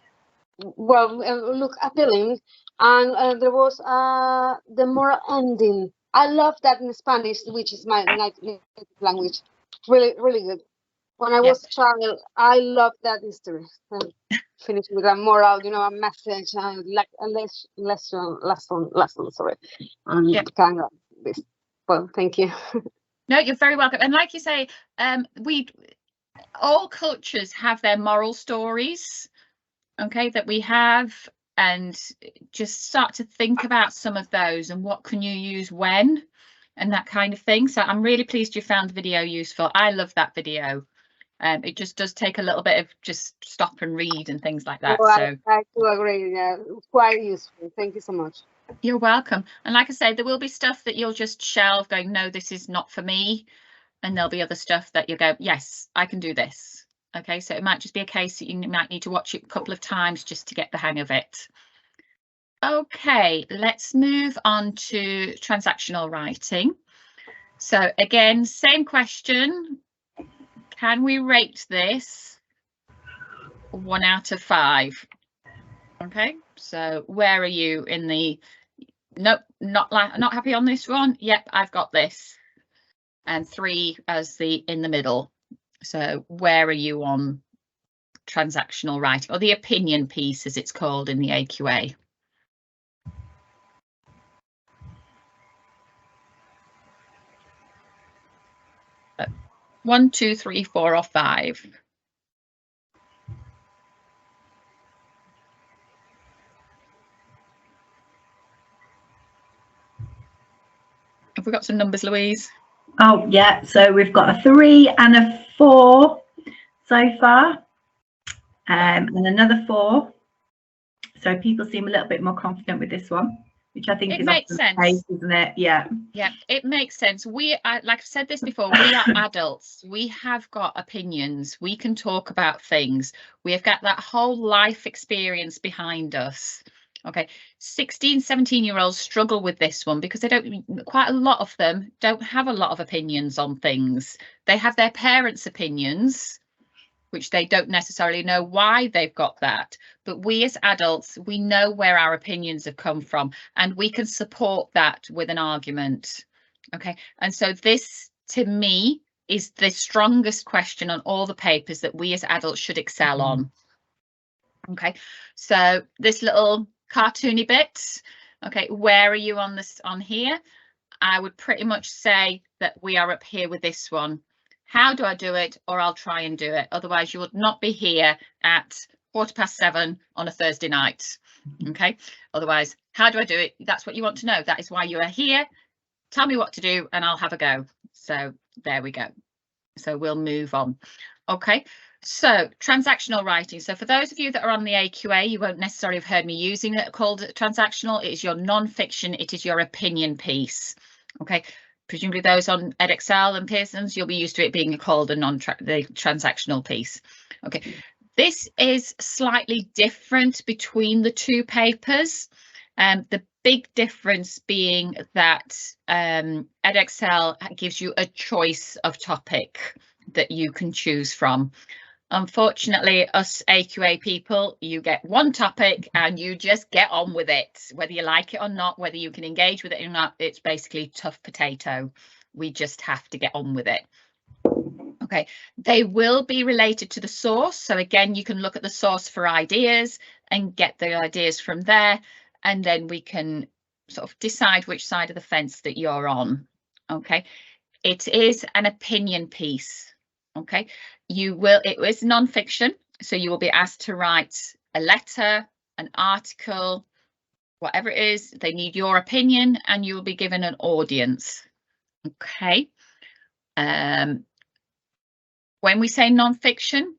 look appealing, and there was the moral ending. I love that in Spanish, which is my native language. Really, really good. When I was a child, I loved that history. Finish with a moral, you know, a message, like a lesson. Sorry, kind of this. Well, thank you. No, you're very welcome. And like you say, all cultures have their moral stories, okay, that we have, and just start to think about some of those and what can you use when and that kind of thing. So I'm really pleased you found the video useful. I love that video. It just does take a little bit of just stop and read and things like that. Oh, so I do agree. Yeah, quite useful. Thank you so much. You're welcome. And like I say, there will be stuff that you'll just shelve going, no, this is not for me. And there'll be other stuff that you go, yes, I can do this. Okay, so it might just be a case that you might need to watch it a couple of times just to get the hang of it. Okay, let's move on to transactional writing. So again, same question. Can we rate this 1 out of 5? Okay, so where are you in the, nope, not happy on this one? Yep, I've got this. And 3 as the in the middle. So where are you on transactional writing, or the opinion piece as it's called in the AQA? One, 2, 3, 4, or 5. Have we got some numbers, Louise? Oh yeah, so we've got a 3 and a 4 so far, and another 4. So people seem a little bit more confident with this one, which I think it is makes sense, the case, isn't it? Yeah, it makes sense. We are, like I've said this before, we are adults. We have got opinions. We can talk about things. We have got that whole life experience behind us. Okay, 16, 17-year-olds struggle with this one because they don't, quite a lot of them don't have a lot of opinions on things. They have their parents' opinions, which they don't necessarily know why they've got that. But we as adults, we know where our opinions have come from, and we can support that with an argument. Okay, and so this, to me, is the strongest question on all the papers that we as adults should excel on. Okay, so this little cartoony bit, okay, where are you on this, on here? I would pretty much say that we are up here with this one. how do I do it, or I'll try and do it. Otherwise you would not be here at 7:15 on a Thursday night. Okay, otherwise, how do I do it? That's what you want to know. That is why you are here. Tell me what to do and I'll have a go. So there we go. So we'll move on. Okay, so transactional writing. So for those of you that are on the AQA, you won't necessarily have heard me using it called transactional. It is your non-fiction, it is your opinion piece. Okay, presumably those on Edexcel and Pearson's, you'll be used to it being called a the transactional piece. Okay, this is slightly different between the two papers. The big difference being that Edexcel gives you a choice of topic that you can choose from. Unfortunately, us AQA people, you get one topic and you just get on with it, whether you like it or not, whether you can engage with it or not. It's basically tough potato. We just have to get on with it. Okay, they will be related to the source. So again, you can look at the source for ideas and get the ideas from there. And then we can sort of decide which side of the fence that you're on. Okay, it is an opinion piece. Okay, it is non-fiction, so you will be asked to write a letter, an article, whatever it is. They need your opinion and you will be given an audience. Okay, when we say non-fiction,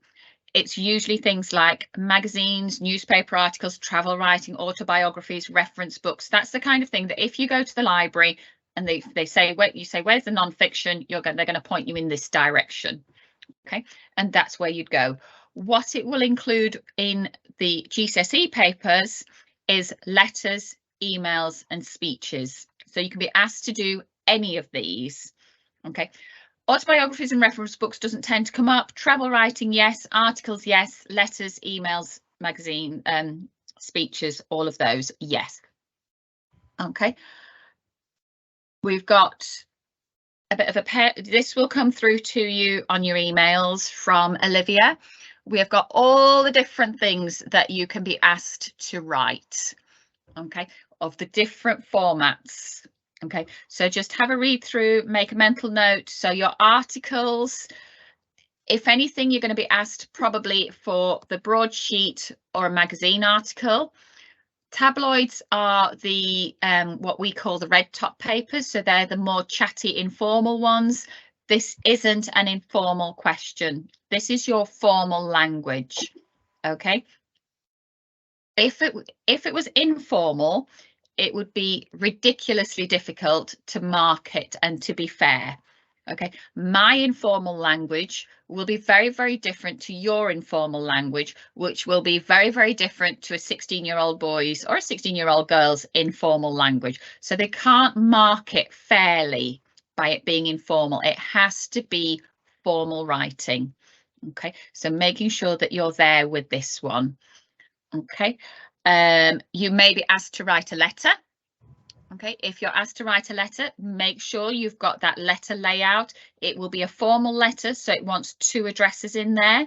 it's usually things like magazines, newspaper articles, travel writing, autobiographies, reference books. That's the kind of thing that if you go to the library and they say, you say, where's the non-fiction? They're going to point you in this direction. Okay, and that's where you'd go. What it will include in the GCSE papers is letters, emails and speeches. So you can be asked to do any of these. Okay. Autobiographies and reference books doesn't tend to come up. Travel writing, yes. Articles, yes. Letters, emails, magazine, speeches, all of those, yes. Okay. We've got a bit of a pair. This will come through to you on your emails from Olivia. We have got all the different things that you can be asked to write. Okay, of the different formats. Okay, so just have a read through, make a mental note. So your articles, if anything, you're going to be asked probably for the broadsheet or a magazine article. Tabloids are the what we call the red top papers. So they're the more chatty, informal ones. This isn't an informal question. This is your formal language. Okay. If it was informal, it would be ridiculously difficult to mark it and to be fair. Okay, my informal language will be very, very different to your informal language, which will be very, very different to a 16-year-old boy's or a 16-year-old girl's informal language. So they can't mark it fairly by it being informal. It has to be formal writing. Okay, so making sure that you're there with this one. Okay, you may be asked to write a letter. Okay, if you're asked to write a letter, make sure you've got that letter layout. It will be a formal letter, so it wants 2 addresses in there.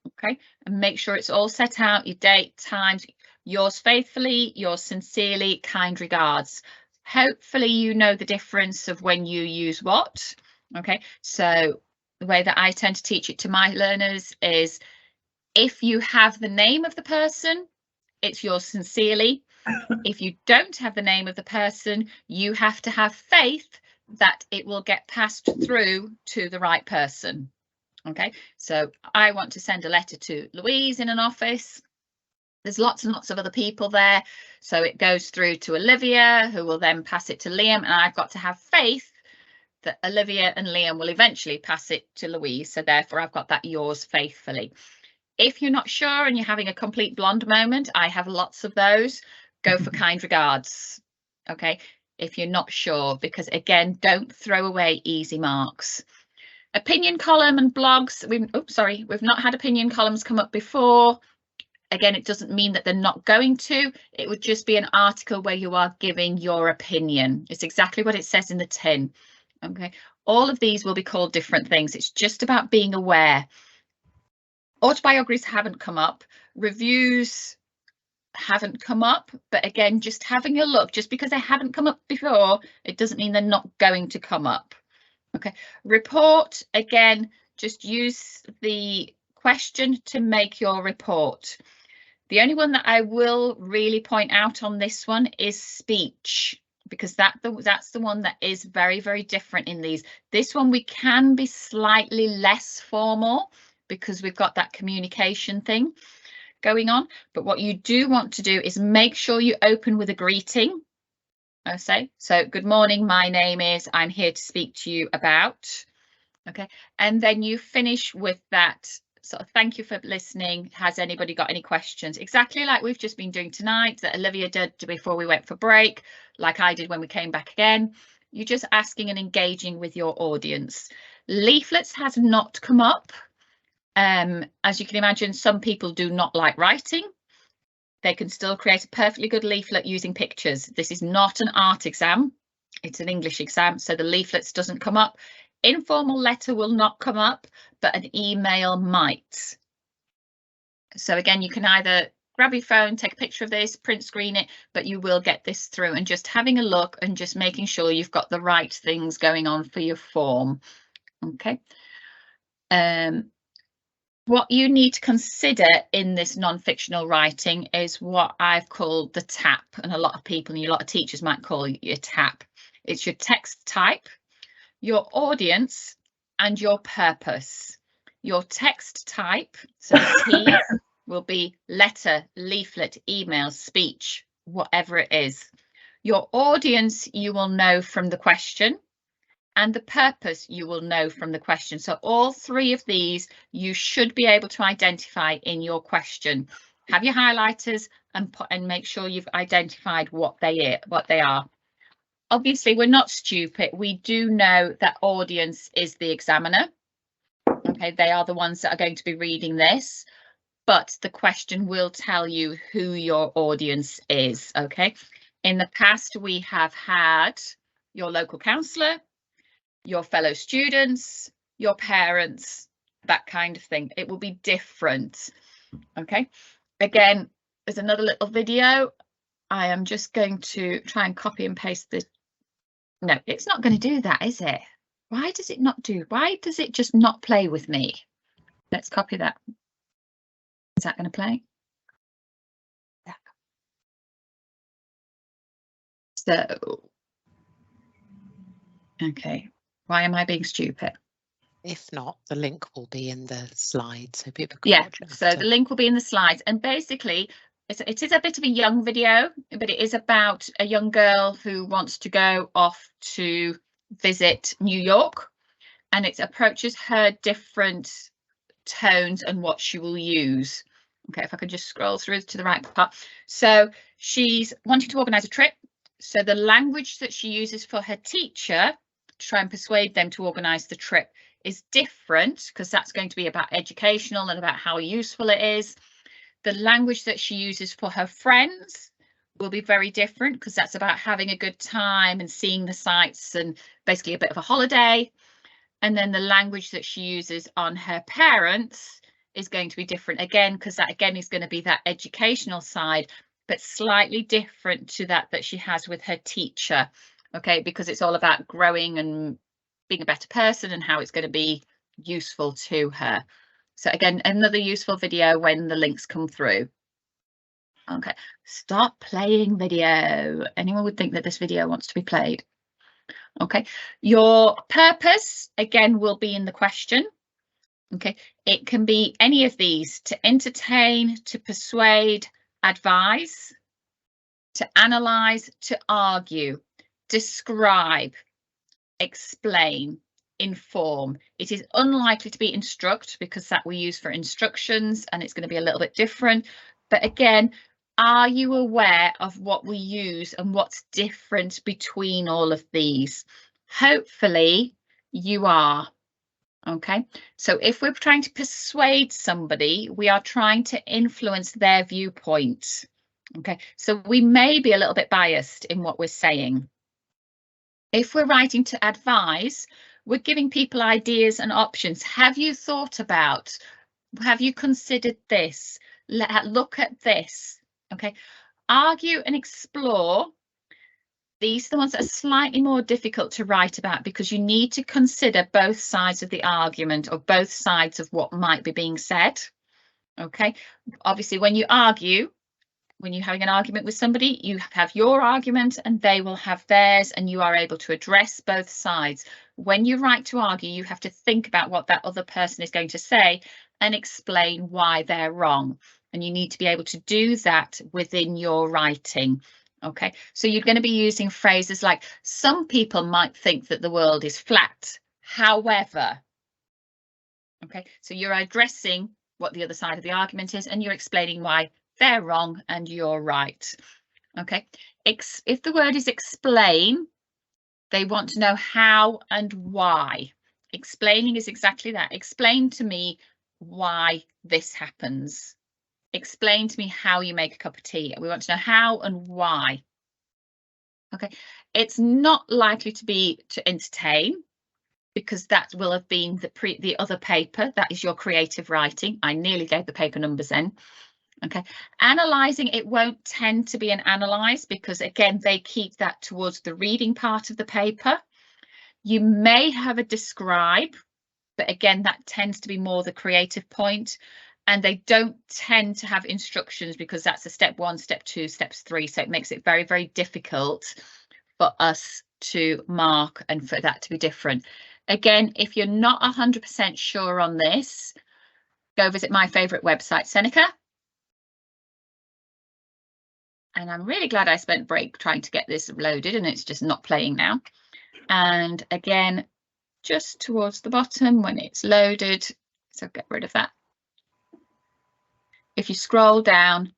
Okay, and make sure it's all set out, your date, times, yours faithfully, yours sincerely, kind regards. Hopefully you know the difference of when you use what. Okay, so the way that I tend to teach it to my learners is if you have the name of the person, it's yours sincerely. If you don't have the name of the person, you have to have faith that it will get passed through to the right person. Okay, so I want to send a letter to Louise in an office. There's lots and lots of other people there. So it goes through to Olivia, who will then pass it to Liam. And I've got to have faith that Olivia and Liam will eventually pass it to Louise. So therefore, I've got that yours faithfully. If you're not sure and you're having a complete blonde moment, I have lots of those. Go for kind regards. Okay, if you're not sure, because again, don't throw away easy marks. Opinion column and blogs. We've not had opinion columns come up before. Again, it doesn't mean that they're not going to. It would just be an article where you are giving your opinion. It's exactly what it says in the tin. Okay, all of these will be called different things. It's just about being aware. Autobiographies haven't come up. Reviews haven't come up, but again, just having a look, just because they haven't come up before, it doesn't mean they're not going to come up. Okay, report, again, just use the question to make your report. The only one that I will really point out on this one is speech, because that's the one that is very, very different in these. This one we can be slightly less formal because we've got that communication thing going on. But what you do want to do is make sure you open with a greeting. I say, so good morning, my name is, I'm here to speak to you about. Okay, and then you finish with that sort of thank you for listening. Has anybody got any questions? Exactly like we've just been doing tonight, that Olivia did before we went for break, like I did when we came back again. You're just asking and engaging with your audience. Leaflets has not come up. As you can imagine, some people do not like writing. They can still create a perfectly good leaflet using pictures. This is not an art exam. It's an English exam, so the leaflets doesn't come up. Informal letter will not come up, but an email might. So again, you can either grab your phone, take a picture of this, print screen it, but you will get this through, and just having a look and just making sure you've got the right things going on for your form. Okay. What you need to consider in this non-fictional writing is what I've called the TAP, and a lot of people and a lot of teachers might call it your TAP. It's your text type, your audience, and your purpose. Your text type, so the T will be letter, leaflet, email, speech, whatever it is. Your audience you will know from the question, and the purpose you will know from the question. So all three of these you should be able to identify in your question. Have your highlighters and make sure you've identified what they are. Obviously, we're not stupid. We do know that audience is the examiner. Okay, they are the ones that are going to be reading this, but the question will tell you who your audience is. Okay, in the past, we have had your local counsellor, your fellow students, your parents, that kind of thing. It will be different. Okay, again, there's another little video. I am just going to try and copy and paste this. No, it's not going to do that, is it? Why does it not do? Why does it just not play with me? Let's copy that. Is that going to play? Yeah. So, okay. Why am I being stupid? If not, the link will be in the slides, so people can watch it. So the link will be in the slides, and basically it is a bit of a young video, but it is about a young girl who wants to go off to visit New York, and it approaches her different tones and what she will use. Okay, if I could just scroll through to the right part. So she's wanting to organise a trip. So the language that she uses for her teacher to try and persuade them to organise the trip is different, because that's going to be about educational and about how useful it is. The language that she uses for her friends will be very different, because that's about having a good time and seeing the sights and basically a bit of a holiday. And then the language that she uses on her parents is going to be different again, because that again is going to be that educational side, but slightly different to that she has with her teacher. Okay, because it's all about growing and being a better person and how it's going to be useful to her. So again, another useful video when the links come through. Okay, stop playing video. Anyone would think that this video wants to be played. Okay, your purpose again will be in the question. Okay, it can be any of these: to entertain, to persuade, advise, to analyze, to argue, describe, explain, inform. It is unlikely to be instruct, because that we use for instructions and it's going to be a little bit different. But again, are you aware of what we use and what's different between all of these? Hopefully you are. Okay, so if we're trying to persuade somebody, we are trying to influence their viewpoint. Okay, so we may be a little bit biased in what we're saying. If we're writing to advise, we're giving people ideas and options. Have you thought about, have you considered this? Look at this. Okay, argue and explore These are the ones that are slightly more difficult to write about because you need to consider both sides of the argument or both sides of what might be being said. Okay, obviously when you argue, when you're having an argument with somebody, you have your argument and they will have theirs, and you are able to address both sides. When you write to argue, you have to think about what that other person is going to say and explain why they're wrong. And you need to be able to do that within your writing. Okay, so you're going to be using phrases like, some people might think that the world is flat, however. Okay, so you're addressing what the other side of the argument is, and you're explaining why they're wrong and you're right. Okay, if the word is explain, they want to know how and why. Explaining is exactly that. Explain to me why this happens. Explain to me how you make a cup of tea. We want to know how and why. Okay, it's not likely to be to entertain, because that will have been the other paper. That is your creative writing. I nearly gave the paper numbers then. Okay, analysing, it won't tend to be an analyse, because again they keep that towards the reading part of the paper. You may have a describe, but again that tends to be more the creative point, and they don't tend to have instructions because that's a step 1, step 2, steps 3, so it makes it very, very difficult for us to mark and for that to be different. Again, if you're not 100% sure on this, go visit my favourite website, Seneca. And I'm really glad I spent break trying to get this loaded, and it's just not playing now. And again, just towards the bottom when it's loaded, so get rid of that. If you scroll down,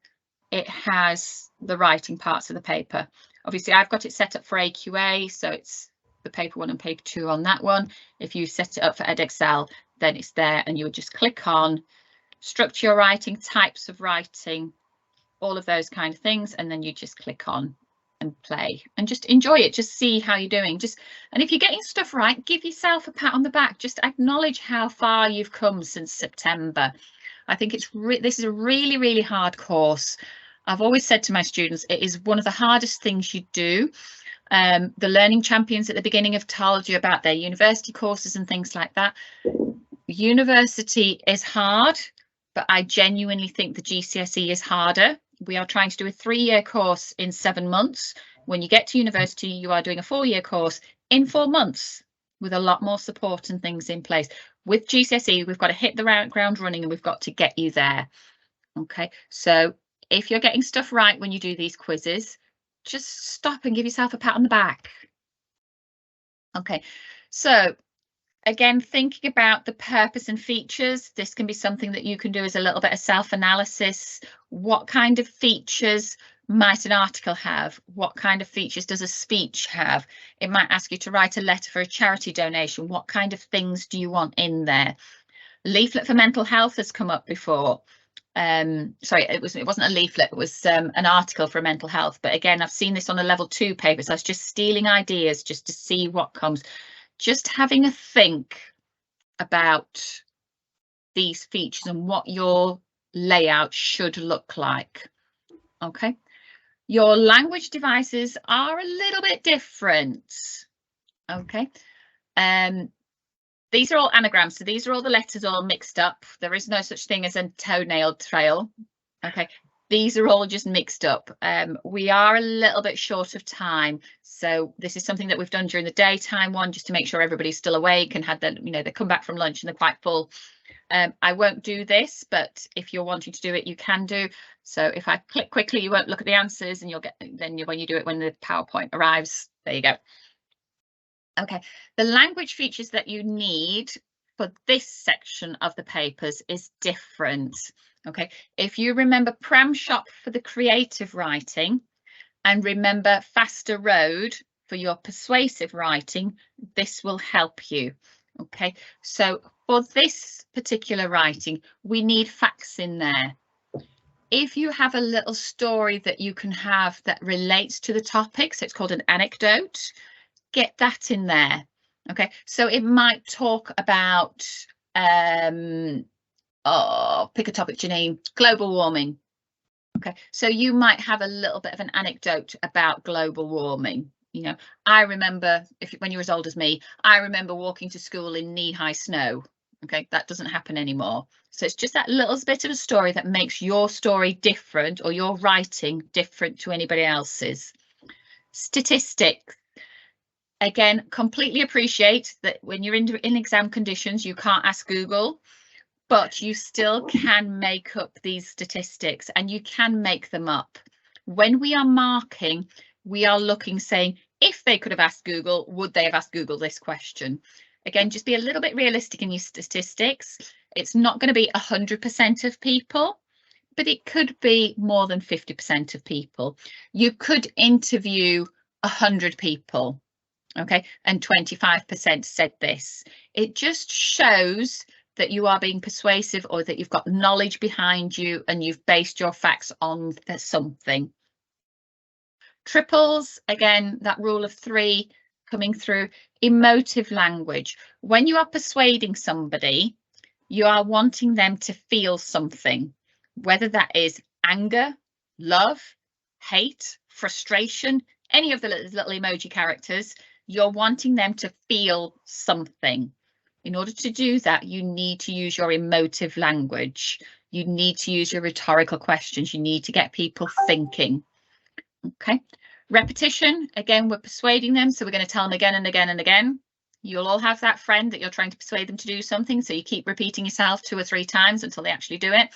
it has the writing parts of the paper. Obviously, I've got it set up for AQA, so it's the paper 1 and paper 2 on that one. If you set it up for Edexcel, then it's there, and you would just click on structure your writing, types of writing, all of those kind of things, and then you just click on and play and just enjoy it. Just see how you're doing. And if you're getting stuff right, give yourself a pat on the back. Just acknowledge how far you've come since September. I think this is a really, really hard course. I've always said to my students, it is one of the hardest things you do. The learning champions at the beginning have told you about their university courses and things like that. University is hard, but I genuinely think the GCSE is harder. We are trying to do a 3-year course in 7 months. When you get to university, you are doing a 4-year course in 4 months with a lot more support and things in place. With GCSE, we've got to hit the ground running, and we've got to get you there. Okay, so if you're getting stuff right when you do these quizzes, just stop and give yourself a pat on the back. Okay, so again, thinking about the purpose and features, this can be something that you can do as a little bit of self-analysis. What kind of features might an article have? What kind of features does a speech have? It might ask you to write a letter for a charity donation. What kind of things do you want in there? Leaflet for mental health has come up before. Sorry, it wasn't a leaflet, it was an article for mental health. But again, I've seen this on a level 2 paper, so I was just stealing ideas just to see what comes. Just having a think about these features and what your layout should look like. Okay, your language devices are a little bit different. Okay, these are all anagrams, so these are all the letters all mixed up. There is no such thing as a toenail trail. Okay, these are all just mixed up. We are a little bit short of time, so this is something that we've done during the daytime one, just to make sure everybody's still awake and had they come back from lunch and they're quite full. I won't do this, but if you're wanting to do it, you can do. So if I click quickly, you won't look at the answers, and you'll get when you do it when the PowerPoint arrives. There you go. Okay, the language features that you need for this section of the papers is different. Okay, if you remember Pram Shop for the creative writing and remember Faster Road for your persuasive writing, this will help you. Okay, so for this particular writing, we need facts in there. If you have a little story that you can have that relates to the topic, so it's called an anecdote, get that in there. Okay, so it might talk about pick a topic, Janine, global warming. Okay, so you might have a little bit of an anecdote about global warming. You know, I remember, when you're as old as me, I remember walking to school in knee-high snow. Okay, that doesn't happen anymore. So it's just that little bit of a story that makes your story different, or your writing different to anybody else's. Statistics. Again, completely appreciate that when you're in exam conditions, you can't ask Google, but you still can make up these statistics, and you can make them up. When we are marking, we are looking, saying, if they could have asked Google, would they have asked Google this question? Again, just be a little bit realistic in your statistics. It's not going to be 100% of people, but it could be more than 50% of people. You could interview 100 people, okay, and 25% said this. It just shows that you are being persuasive, or that you've got knowledge behind you and you've based your facts on something. Triples, again, that rule of 3 coming through. Emotive language. When you are persuading somebody, you are wanting them to feel something, whether that is anger, love, hate, frustration, any of the little emoji characters. You're wanting them to feel something. In order to do that, you need to use your emotive language. You need to use your rhetorical questions. You need to get people thinking. Okay. Repetition, again, we're persuading them, so we're going to tell them again and again and again. You'll all have that friend that you're trying to persuade them to do something, so you keep repeating yourself 2 or 3 times until they actually do it.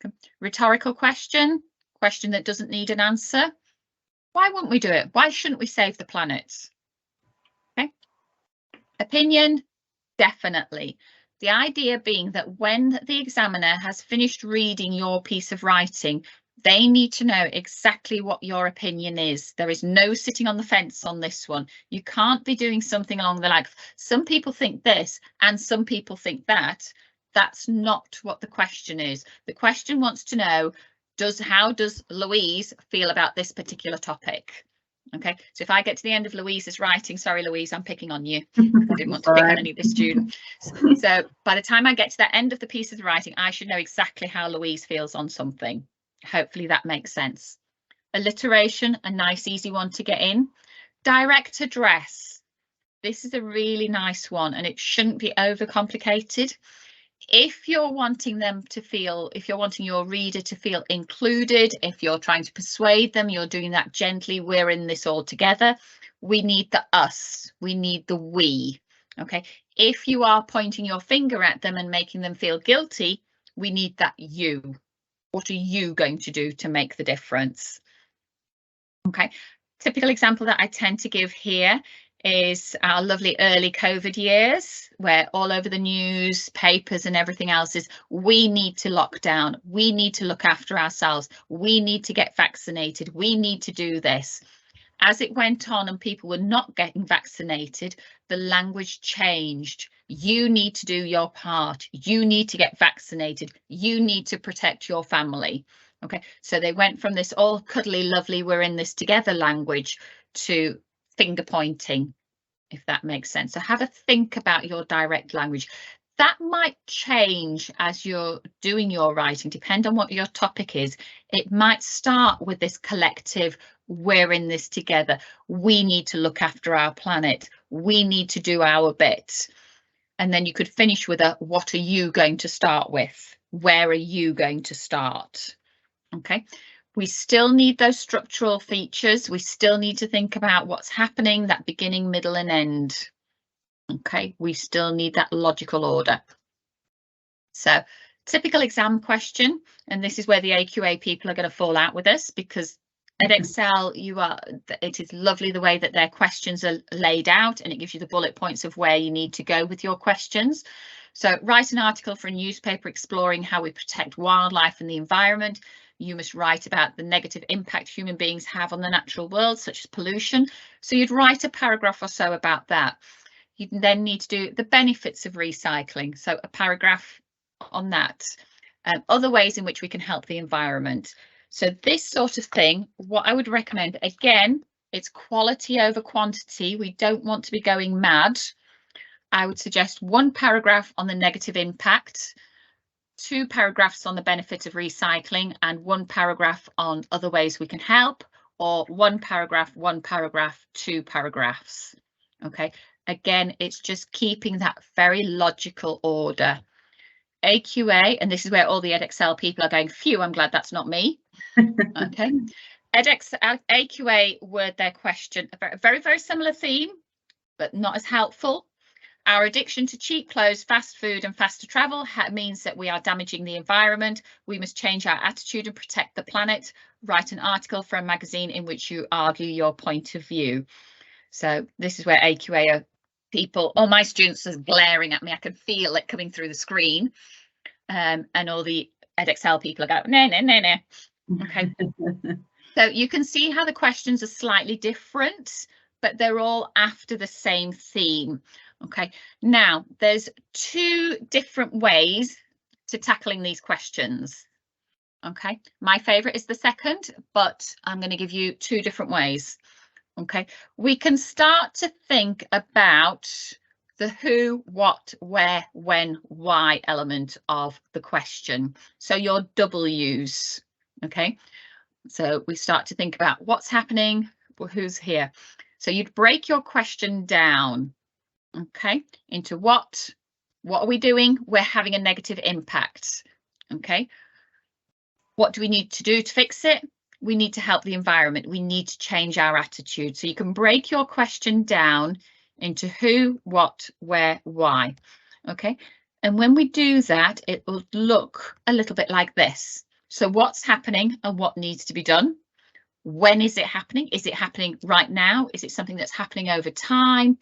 Okay. Rhetorical question that doesn't need an answer. Why wouldn't we do it? Why shouldn't we save the planet? Okay. Opinion, definitely. The idea being that when the examiner has finished reading your piece of writing, they need to know exactly what your opinion is. There is no sitting on the fence on this one. You can't be doing something along the lines, some people think this and some people think that. That's not what the question is. The question wants to know, how does Louise feel about this particular topic? Okay, so if I get to the end of Louise's writing, sorry, Louise, I'm picking on you. I didn't want to pick on any of the students. So by the time I get to the end of the piece of writing, I should know exactly how Louise feels on something. Hopefully that makes sense. Alliteration, a nice, easy one to get in. Direct address. This is a really nice one, and it shouldn't be overcomplicated. If you're wanting them to feel, if you're wanting your reader to feel included, if you're trying to persuade them, you're doing that gently, we're in this all together. We need the us, we need the we. Okay, if you are pointing your finger at them and making them feel guilty, we need that you. What are you going to do to make the difference? Okay, typical example that I tend to give here is our lovely early COVID years, where all over the news, papers and everything else is, we need to lock down, we need to look after ourselves, we need to get vaccinated, we need to do this. As it went on and people were not getting vaccinated, the language changed. You need to do your part, you need to get vaccinated, you need to protect your family. Okay, so they went from this all cuddly, lovely, we're in this together language to finger pointing, if that makes sense. So have a think about your direct language. That might change as you're doing your writing, depend on what your topic is. It might start with this collective, we're in this together, we need to look after our planet, we need to do our bit. And then you could finish with a, what are you going to start with? Where are you going to start? Okay. We still need those structural features. We still need to think about what's happening, that beginning, middle and end. Okay, we still need that logical order. So typical exam question, and this is where the AQA people are going to fall out with us, because at Excel, it is lovely the way that their questions are laid out, and it gives you the bullet points of where you need to go with your questions. So write an article for a newspaper exploring how we protect wildlife and the environment. You must write about the negative impact human beings have on the natural world, such as pollution. So you'd write a paragraph or so about that. You then need to do the benefits of recycling. So a paragraph on that. Other ways in which we can help the environment. So this sort of thing, what I would recommend, again, it's quality over quantity. We don't want to be going mad. I would suggest 1 paragraph on the negative impact, 2 paragraphs on the benefits of recycling, and 1 paragraph on other ways we can help, or one paragraph, 2 paragraphs. Okay, again, it's just keeping that very logical order. AQA, and this is where all the Edexcel people are going, phew, I'm glad that's not me. Okay, AQA word their question, a very, very similar theme, but not as helpful. Our addiction to cheap clothes, fast food and faster travel means that we are damaging the environment. We must change our attitude and protect the planet. Write an article for a magazine in which you argue your point of view. So this is where AQA are people, all my students are glaring at me. I can feel it coming through the screen. And all the Edexcel people are going, no, no, no, no. Okay. So you can see how the questions are slightly different, but they're all after the same theme. Okay, now there's 2 different ways to tackling these questions. Okay, my favorite is the second, but I'm going to give you 2 different ways. Okay, we can start to think about the who, what, where, when, why element of the question. So your W's. Okay, so we start to think about what's happening, well, who's here. So you'd break your question down. Okay, into what are we doing? We're having a negative impact. Okay, what do we need to do to fix it? We need to help the environment. We need to change our attitude. So you can break your question down into who, what, where, why. Okay, and when we do that, it will look a little bit like this. So what's happening and what needs to be done? When is it happening? Is it happening right now? Is it something that's happening over time?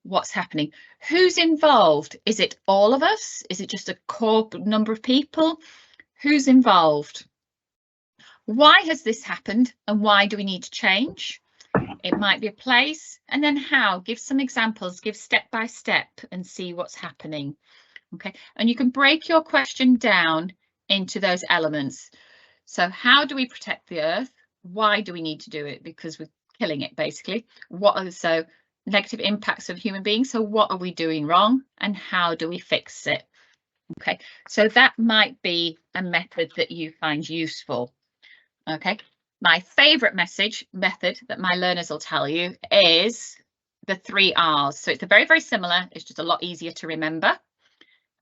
What's happening? Who's involved? Is it all of us? Is it just a core number of people? Who's involved? Why has this happened and why do we need to change? It might be a place, and then how? Give some examples, give step by step and see what's happening. Okay, and you can break your question down into those elements. So how do we protect the earth? Why do we need to do it? Because we're killing it, basically. What are so negative impacts of human beings? So what are we doing wrong and how do we fix it? Okay, so that might be a method that you find useful. Okay, my favorite method that my learners will tell you is the 3 R's. So it's very, very similar. It's just a lot easier to remember.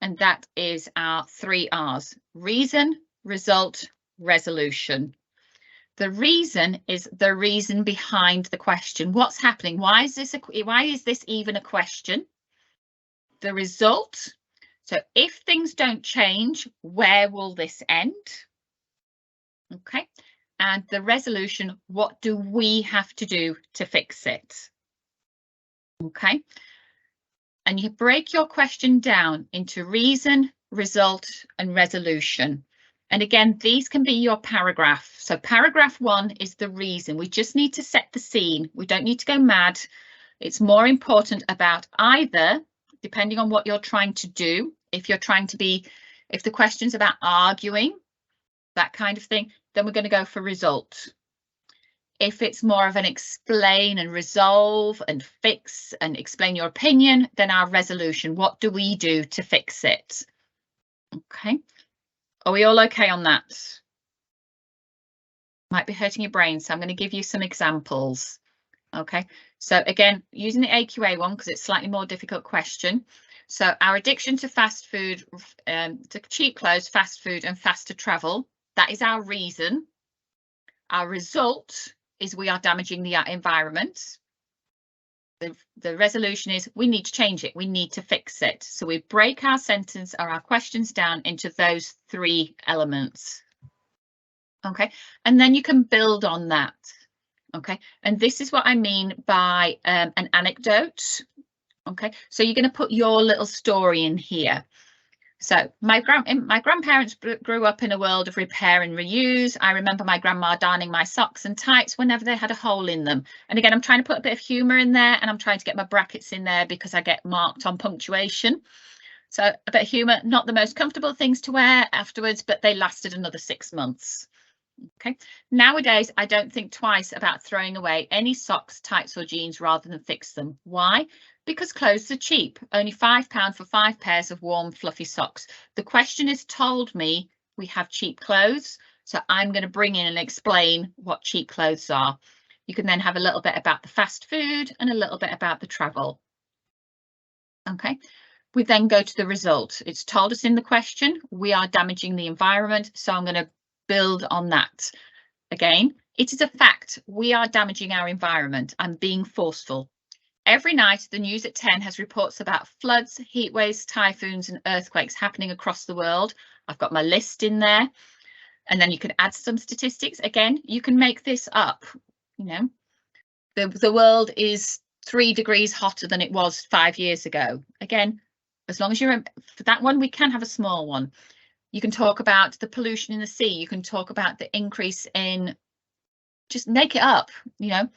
And that is our 3 R's: reason, result, resolution. The reason is the reason behind the question. What's happening? Why is this even a question? The result. So if things don't change, where will this end? Okay. And the resolution, what do we have to do to fix it? Okay. And you break your question down into reason, result, and resolution. And again, these can be your paragraph. So paragraph 1 is the reason. We just need to set the scene. We don't need to go mad. It's more important about either, depending on what you're trying to do, if the question's about arguing, that kind of thing, then we're going to go for result. If it's more of an explain and resolve and fix and explain your opinion, then our resolution. What do we do to fix it? Okay. Are we all okay on that? Might be hurting your brain, so I'm going to give you some examples. Okay, so again, using the AQA one because it's a slightly more difficult question. So our addiction to fast food, to cheap clothes, fast food and faster travel, that is our reason. Our result is we are damaging the environment. The resolution is we need to change it. We need to fix it. So we break our sentence or our questions down into those 3 elements. Okay, and then you can build on that. Okay, and this is what I mean by an anecdote. Okay, so you're going to put your little story in here. So my grandparents grew up in a world of repair and reuse. I remember my grandma darning my socks and tights whenever they had a hole in them. And again, I'm trying to put a bit of humour in there and I'm trying to get my brackets in there because I get marked on punctuation. So a bit of humour, not the most comfortable things to wear afterwards, but they lasted another 6 months. Okay, nowadays I don't think twice about throwing away any socks, tights or jeans rather than fix them. Why? Because clothes are cheap, only £5 for 5 pairs of warm fluffy socks. The question is told me we have cheap clothes, So I'm going to bring in and explain what cheap clothes are. You can then have a little bit about the fast food and a little bit about the travel. Okay, we then go to the result. It's told us in the question, we are damaging the environment. So I'm going to build on that. Again, it is a fact. We are damaging our environment. I'm being forceful. Every night, the news at 10 has reports about floods, heat waves, typhoons and earthquakes happening across the world. I've got my list in there. And then you can add some statistics. Again, you can make this up. You know, the world is 3 degrees hotter than it was 5 years ago. Again, as long as you're for that one, we can have a small one. You can talk about the pollution in the sea. You can talk about the increase in, just make it up. You know,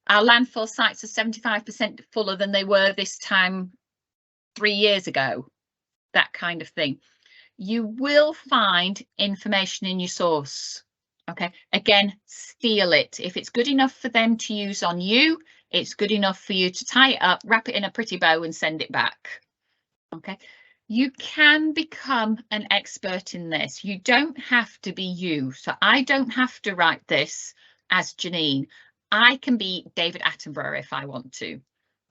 our landfill sites are 75% fuller than they were this time 3 years ago. That kind of thing. You will find information in your source. Okay, again, steal it. If it's good enough for them to use on you, it's good enough for you to tie it up, wrap it in a pretty bow and send it back. Okay, you can become an expert in this. You don't have to be you. So I don't have to write this as Janine. I can be David Attenborough if I want to.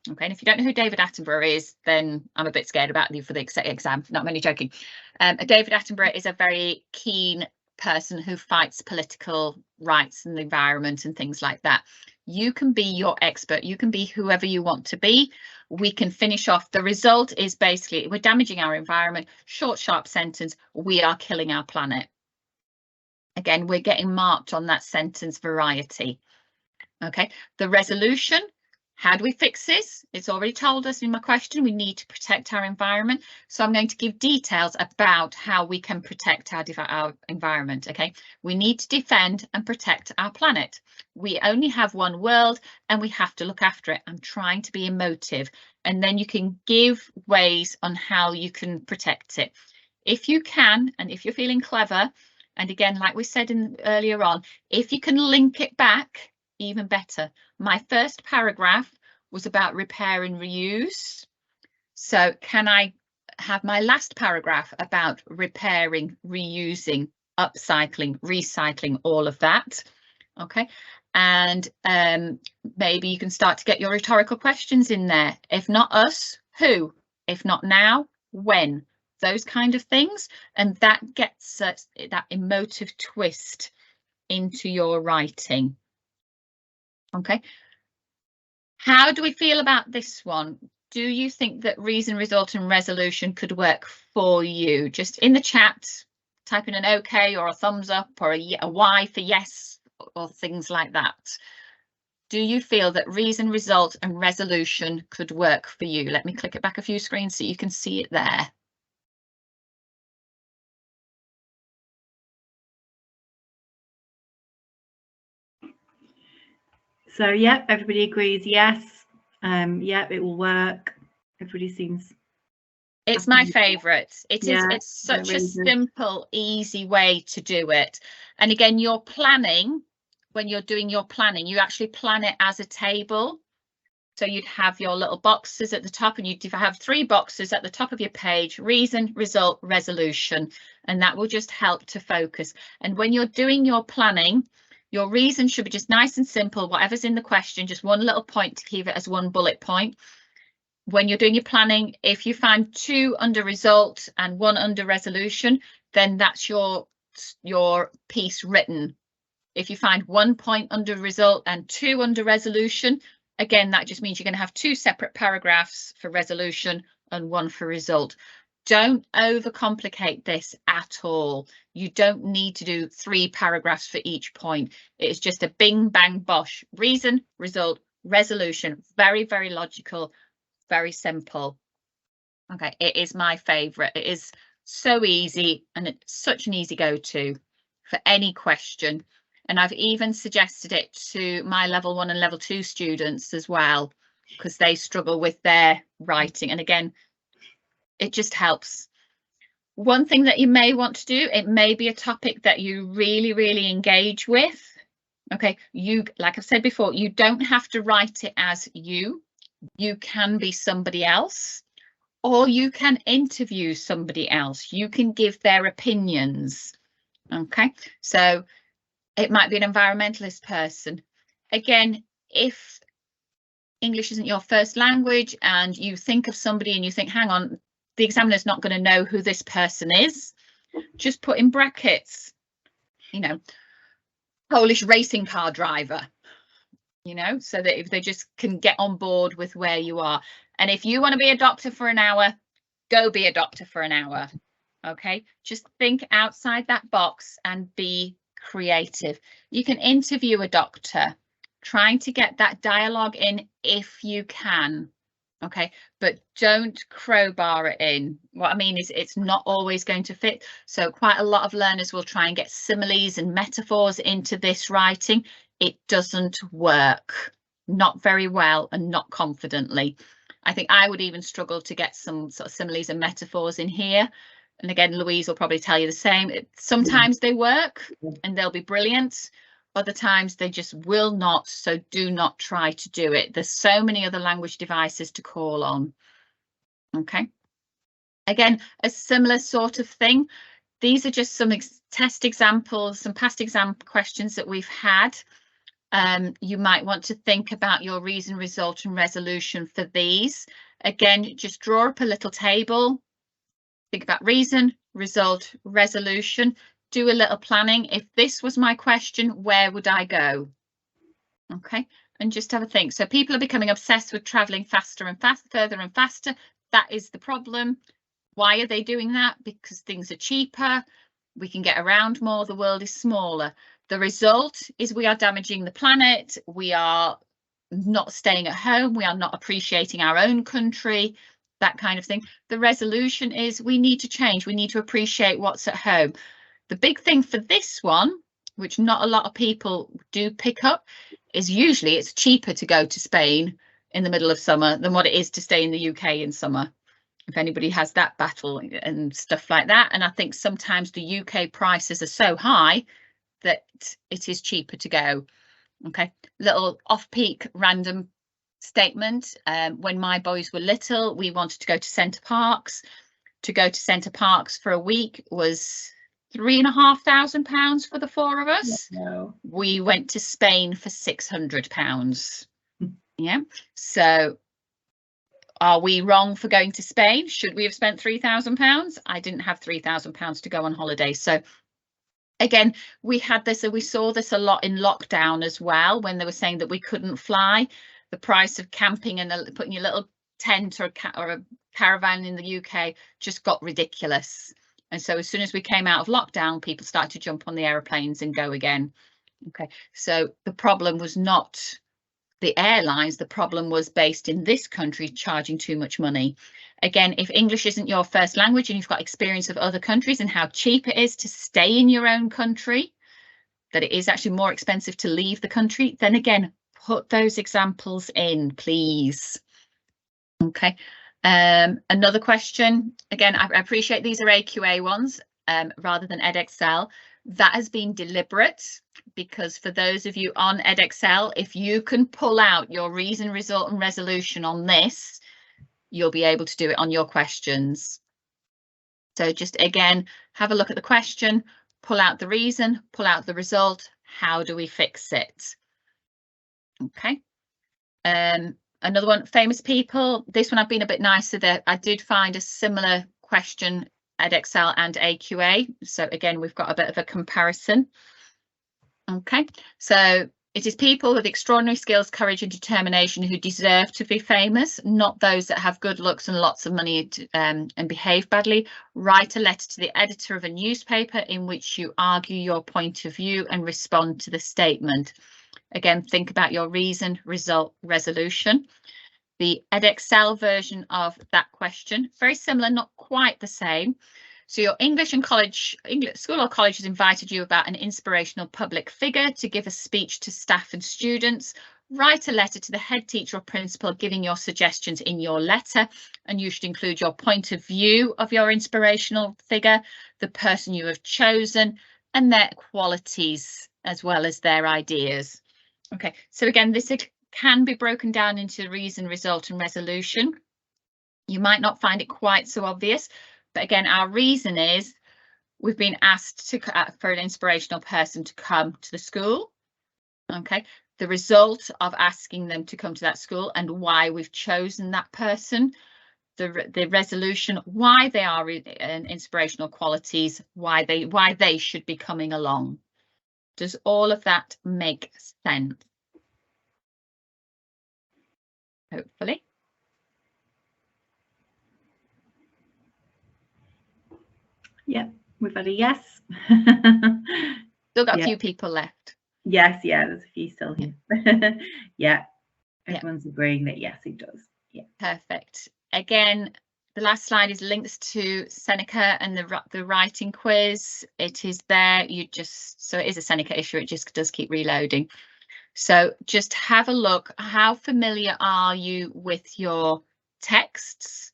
Okay, and if you don't know who David Attenborough is, then I'm a bit scared about you for the exam. Not many joking. David Attenborough is a very keen person who fights political rights and the environment and things like that. You can be your expert. You can be whoever you want to be. We can finish off. The result is basically we're damaging our environment. Short, sharp sentence. We are killing our planet. Again, we're getting marked on that sentence variety. Okay, the resolution. How do we fix this? It's already told us in my question, we need to protect our environment. So I'm going to give details about how we can protect our environment. Okay, we need to defend and protect our planet. We only have one world and we have to look after it. I'm trying to be emotive, and then you can give ways on how you can protect it. If you can, and if you're feeling clever, and again, like we said earlier on, if you can link it back, even better. My first paragraph was about repair and reuse. So can I have my last paragraph about repairing, reusing, upcycling, recycling, all of that? Okay. And maybe you can start to get your rhetorical questions in there. If not us, who? If not now, when? Those kind of things. And that gets that emotive twist into your writing. Okay, how do we feel about this one? Do you think that reason, result and resolution could work for you? Just in the chat, type in an OK or a thumbs up or a Y for yes or things like that. Do you feel that reason, result and resolution could work for you? Let me click it back a few screens so you can see it there. So yeah, everybody agrees yes. Yeah, it will work. Everybody seems. It's my favourite. It's such a really simple, easy way to do it. And again, you're planning, when you're doing your planning, you actually plan it as a table. So you'd have your little boxes at the top, and you'd have 3 boxes at the top of your page: reason, result, resolution, and that will just help to focus. And when you're doing your planning, your reason should be just nice and simple, whatever's in the question, just one little point to keep it as one bullet point. When you're doing your planning, if you find 2 under result and 1 under resolution, then that's your piece written. If you find 1 point under result and 2 under resolution, again, that just means you're going to have 2 separate paragraphs for resolution and 1 for result. Don't overcomplicate this at all. You don't need to do 3 paragraphs for each point. It's just a bing, bang, bosh. Reason, result, resolution. Very, very logical, very simple. Okay, it is my favourite. It is so easy, and it's such an easy go-to for any question. And I've even suggested it to my level 1 and level 2 students as well, because they struggle with their writing. And again, it just helps. One thing that you may want to do, it may be a topic that you really, really engage with. Okay, like I've said before, you don't have to write it as you. You can be somebody else, or you can interview somebody else. You can give their opinions. Okay, so it might be an environmentalist person. Again, if English isn't your first language and you think of somebody and you think, hang on, the examiner's not going to know who this person is, just put in brackets, you know, Polish racing car driver, you know, so that if they just can get on board with where you are. And if you want to be a doctor for an hour, go be a doctor for an hour. Okay, just think outside that box and be creative. You can interview a doctor, trying to get that dialogue in if you can. Okay, but don't crowbar it in. What I mean is it's not always going to fit. So quite a lot of learners will try and get similes and metaphors into this writing. It doesn't work, not very well and not confidently. I think I would even struggle to get some sort of similes and metaphors in here. And again, Louise will probably tell you the same. Sometimes they work and they'll be brilliant. Other times they just will not. So do not try to do it. There's so many other language devices to call on. Okay. Again, a similar sort of thing. These are just some test examples, some past exam questions that we've had. You might want to think about your reason, result and resolution for these. Again, just draw up a little table. Think about reason, result, resolution. Do a little planning. If this was my question, where would I go? Okay, and just have a think. So people are becoming obsessed with traveling faster and faster, further and faster. That is the problem. Why are they doing that? Because things are cheaper. We can get around more. The world is smaller. The result is we are damaging the planet. We are not staying at home. We are not appreciating our own country, that kind of thing. The resolution is we need to change. We need to appreciate what's at home. The big thing for this one, which not a lot of people do pick up, is usually it's cheaper to go to Spain in the middle of summer than what it is to stay in the UK in summer. If anybody has that battle and stuff like that. And I think sometimes the UK prices are so high that it is cheaper to go. Okay, little off-peak random statement. When my boys were little, we wanted to go to Centre Parks. To go to Centre Parks for a week was £3,500 for the four of us. No. We went to Spain for £600. Yeah, so are we wrong for going to Spain? Should we have spent £3,000? I didn't have £3,000 to go on holiday. So again, we had this, we saw this a lot in lockdown as well, when they were saying that we couldn't fly. The price of camping and putting your little tent or a caravan in the UK just got ridiculous. And so as soon as we came out of lockdown, people started to jump on the aeroplanes and go again. Okay, so the problem was not the airlines, the problem was based in this country charging too much money. Again, if English isn't your first language and you've got experience of other countries and how cheap it is to stay in your own country, that it is actually more expensive to leave the country, then again, put those examples in, please. Okay, another question. Again, I appreciate these are AQA ones rather than Edexcel. That has been deliberate, because for those of you on Edexcel, if you can pull out your reason, result and resolution on this, you'll be able to do it on your questions. So just again, have a look at the question, pull out the reason, pull out the result. How do we fix it? Okay. Another one, famous people. This one I've been a bit nicer there. I did find a similar question Edexcel and AQA. So again, we've got a bit of a comparison. Okay, so it is people with extraordinary skills, courage and determination who deserve to be famous, not those that have good looks and lots of money and behave badly. Write a letter to the editor of a newspaper in which you argue your point of view and respond to the statement. Again, think about your reason, result, resolution. The Edexcel version of that question, very similar, not quite the same. So your English school or college has invited you about an inspirational public figure to give a speech to staff and students. Write a letter to the head teacher or principal giving your suggestions in your letter, and you should include your point of view of your inspirational figure, the person you have chosen, and their qualities as well as their ideas. Okay, so again, this can be broken down into reason, result and resolution. You might not find it quite so obvious, but again, our reason is we've been asked to for an inspirational person to come to the school. Okay, the result of asking them to come to that school and why we've chosen that person, the resolution, why they are inspirational qualities, why they should be coming along. Does all of that make sense? Hopefully. Yeah, we've had a yes. Still got Yeah. a few people left. Yes, yeah, there's a few still here. Yeah, everyone's agreeing that yes, it does. Yeah. Perfect. Again, the last slide is links to Seneca and the writing quiz. It is there. So it is a Seneca issue. It just does keep reloading. So just have a look. How familiar are you with your texts,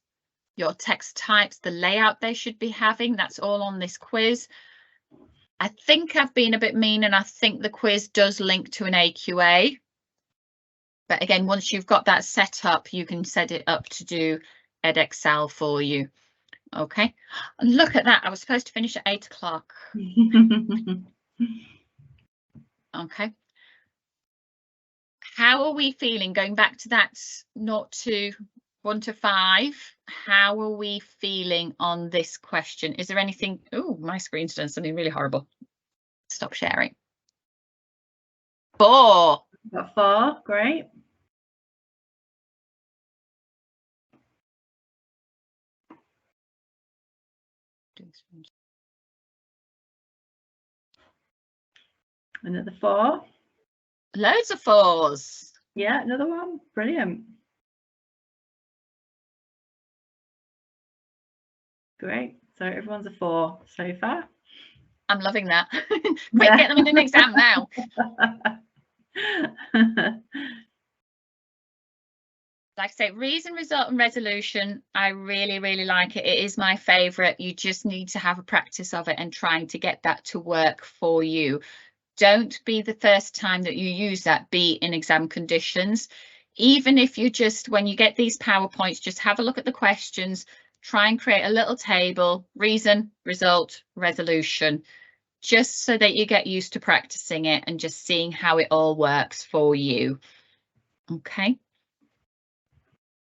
your text types, the layout they should be having? That's all on this quiz. I think I've been a bit mean, and I think the quiz does link to an AQA. But again, once you've got that set up, you can set it up to do Edexcel for you. Okay, and look at that. I was supposed to finish at 8 o'clock. Okay. How are we feeling going back to that 0 to 1 to 5? How are we feeling on this question? Is there anything? Oh, my screen's done something really horrible. Stop sharing. 4. Got 4, great. Another 4. Loads of 4s. Yeah, another one. Brilliant. Great. So everyone's a 4 so far. I'm loving that. Quick, get them in an exam now. Like I say, reason, result and resolution, I really, really like it. It is my favourite. You just need to have a practice of it and trying to get that to work for you. Don't be the first time that you use that, be in exam conditions. Even if you just, when you get these PowerPoints, just have a look at the questions, try and create a little table, reason, result, resolution, just so that you get used to practicing it and just seeing how it all works for you. Okay.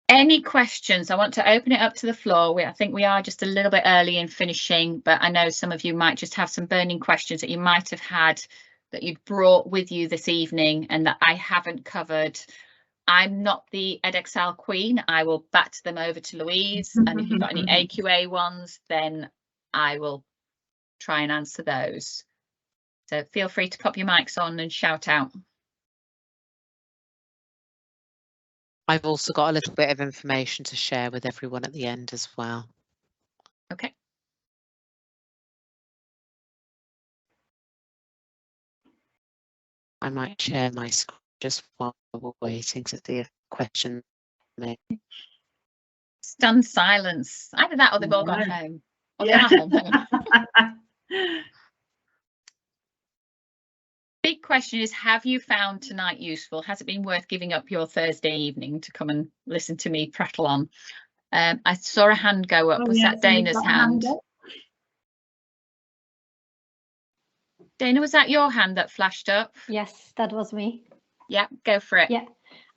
Any questions? I want to open it up to the floor. I think we are just a little bit early in finishing, but I know some of you might just have some burning questions that you might have had that you'd brought with you this evening and that I haven't covered. I'm not the Edexcel queen. I will bat them over to Louise. And if you've got any AQA ones, then I will try and answer those. So feel free to pop your mics on and shout out. I've also got a little bit of information to share with everyone at the end as well. Okay. I might share my screen just while we're waiting to the question. Stunned silence. Either that or they've all gone home. Or they are home. Big question is, have you found tonight useful? Has it been worth giving up your Thursday evening to come and listen to me prattle on? I saw a hand go up. Was that Dana's hand? Dana, was that your hand that flashed up? Yes, that was me. Yeah, go for it. Yeah,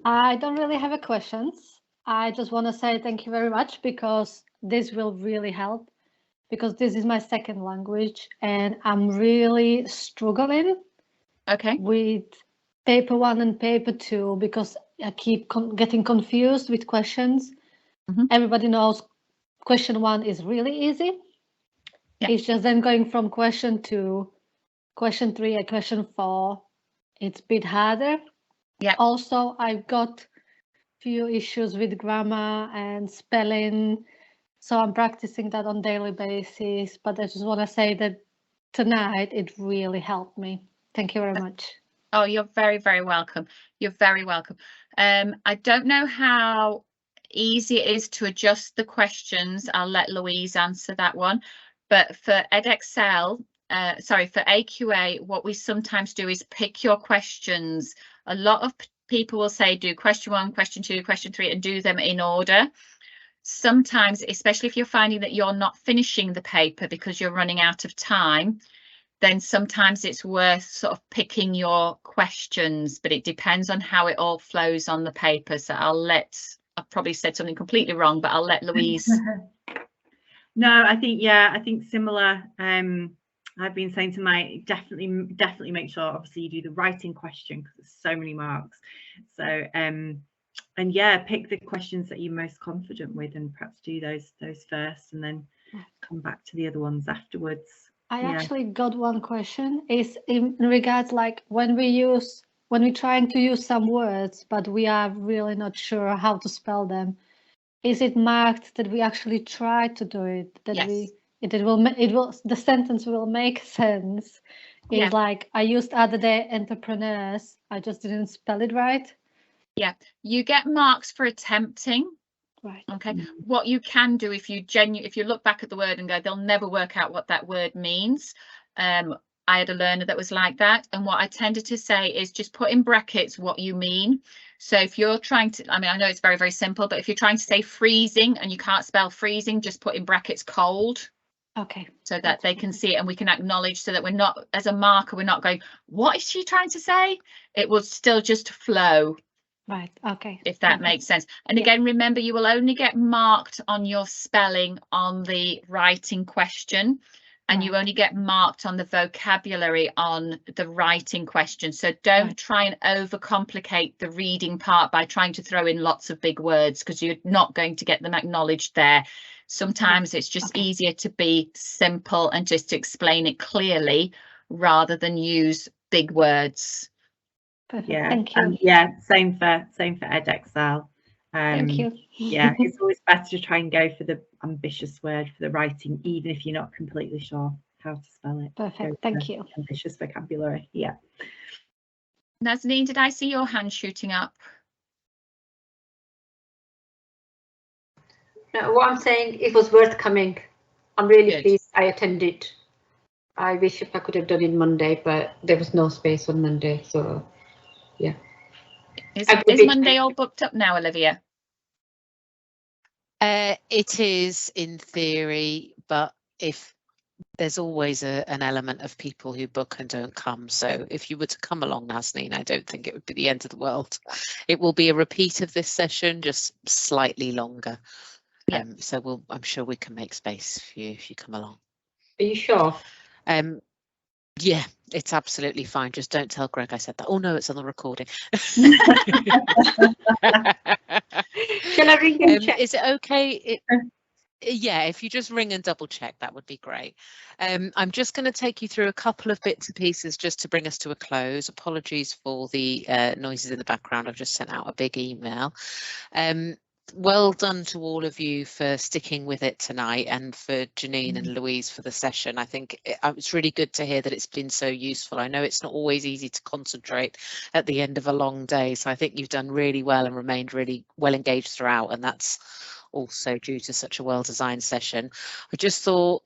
I don't really have a questions. I just want to say thank you very much because this will really help because this is my second language and I'm really struggling with paper 1 and paper 2 because I keep getting confused with questions. Everybody knows question 1 is really easy. Yeah. It's just then going from question 2, question 3 and question 4, it's a bit harder. Yeah. Also, I've got few issues with grammar and spelling, so I'm practicing that on daily basis. But I just want to say that tonight it really helped me. Thank you very much. Oh, you're very, very welcome. You're very welcome. I don't know how easy it is to adjust the questions. I'll let Louise answer that one. But for Edexcel, for AQA, what we sometimes do is pick your questions. A lot of people will say do question 1, question 2, question 3 and do them in order. sometimes, especially if you're finding that you're not finishing the paper because you're running out of time, then sometimes it's worth sort of picking your questions, but it depends on how it all flows on the paper. So I've probably said something completely wrong, but I'll let Louise. No, I think similar. I've been saying to my definitely make sure obviously you do the writing question because there's so many marks. So and yeah, pick the questions that you're most confident with and perhaps do those first and then come back to the other ones afterwards. I actually got one question. Is in regards like when we're trying to use some words, but we are really not sure how to spell them. Is it marked that we actually try to do it? That Yes. the sentence will make sense. Yeah. Is like I used other day entrepreneurs. I just didn't spell it right. Yeah, you get marks for attempting. Right. Okay. What you can do if you look back at the word and go, they'll never work out what that word means. I had a learner that was like that, and what I tended to say is just put in brackets what you mean. So if you're trying to, I mean, I know it's very, very simple, but if you're trying to say freezing and you can't spell freezing, just put in brackets cold. Okay. So that they can see it and we can acknowledge, so that we're not, as a marker, we're not going, what is she trying to say? It will still just flow. Right. Okay. If that makes sense. And again, remember, you will only get marked on your spelling on the writing question, and you only get marked on the vocabulary on the writing question. So don't try and overcomplicate the reading part by trying to throw in lots of big words, because you're not going to get them acknowledged there. Sometimes it's just easier to be simple and just to explain it clearly rather than use big words. Perfect. Yeah, thank you. Same for Edexcel. Thank you. Yeah, it's always better to try and go for the ambitious word for the writing, even if you're not completely sure how to spell it. Perfect. Thank you. Ambitious vocabulary. Yeah. Nazanin, did I see your hand shooting up? No, what I'm saying, it was worth coming. I'm really pleased I attended. I wish if I could have done it Monday, but there was no space on Monday, so yeah. Is Monday all booked up now, Olivia? It is in theory, but if there's always an element of people who book and don't come. So if you were to come along, Nazanin, I don't think it would be the end of the world. It will be a repeat of this session, just slightly longer. Yeah. So I'm sure we can make space for you if you come along. Are you sure? Yeah, it's absolutely fine. Just don't tell Greg I said that. Oh no, it's on the recording. Shall I ring and check? Is it okay? Yeah, if you just ring and double check, that would be great. I'm just going to take you through a couple of bits and pieces just to bring us to a close. Apologies for the noises in the background. I've just sent out a big email. Well done to all of you for sticking with it tonight, and for Janine and Louise for the session. I think it's really good to hear that it's been so useful. I know it's not always easy to concentrate at the end of a long day, so I think you've done really well and remained really well engaged throughout, and that's also due to such a well-designed session. I just thought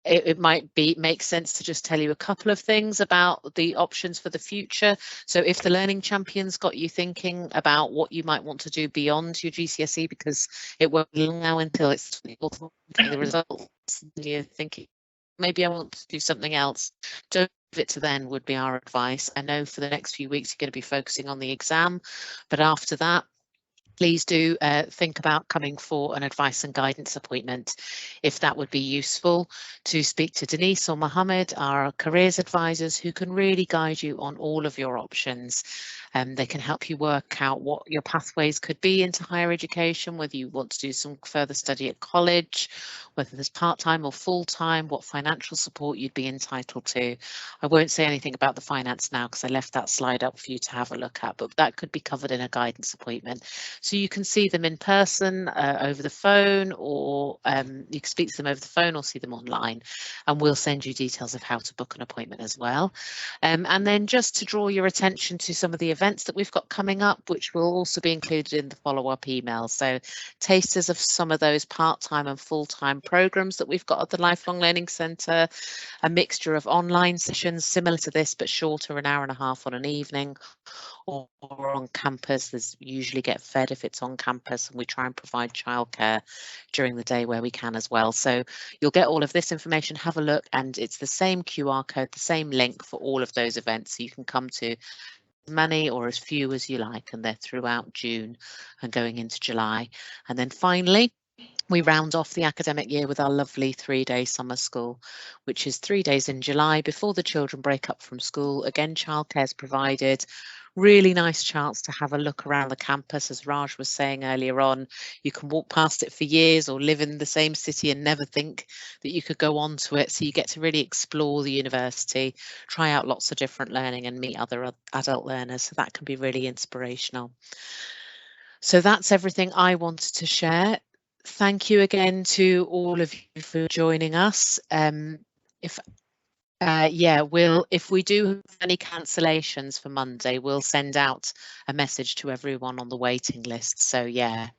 it might make sense to just tell you a couple of things about the options for the future. So if the Learning Champions got you thinking about what you might want to do beyond your GCSE, because it won't be long now until it's the results, you're thinking maybe I want to do something else, don't leave it to then would be our advice. I know for the next few weeks you're going to be focusing on the exam, but after that, please do think about coming for an advice and guidance appointment, if that would be useful, to speak to Denise or Mohammed, our careers advisors, who can really guide you on all of your options. They can help you work out what your pathways could be into higher education, whether you want to do some further study at college, whether there's part-time or full-time, what financial support you'd be entitled to. I won't say anything about the finance now because I left that slide up for you to have a look at, but that could be covered in a guidance appointment. So you can see them in person, over the phone, or you can speak to them over the phone or see them online, and we'll send you details of how to book an appointment as well. And then just to draw your attention to some of the events that we've got coming up, which will also be included in the follow-up email. So tasters of some of those part-time and full-time programs that we've got at the Lifelong Learning Centre, a mixture of online sessions similar to this but shorter, an hour and a half on an evening, or on campus. There's usually get fed if it's on campus, and we try and provide childcare during the day where we can as well. So you'll get all of this information, have a look, and it's the same QR code, the same link for all of those events, so you can come to as many or as few as you like, and they're throughout June and going into July. And then finally, we round off the academic year with our lovely 3-day summer school, which is 3 days in July before the children break up from school. Again, childcare is provided. Really nice chance to have a look around the campus. As Raj was saying earlier on, you can walk past it for years or live in the same city and never think that you could go on to it. So you get to really explore the university, try out lots of different learning and meet other adult learners. So that can be really inspirational. So that's everything I wanted to share. Thank you again to all of you for joining us. If we do have any cancellations for Monday, we'll send out a message to everyone on the waiting list. So yeah,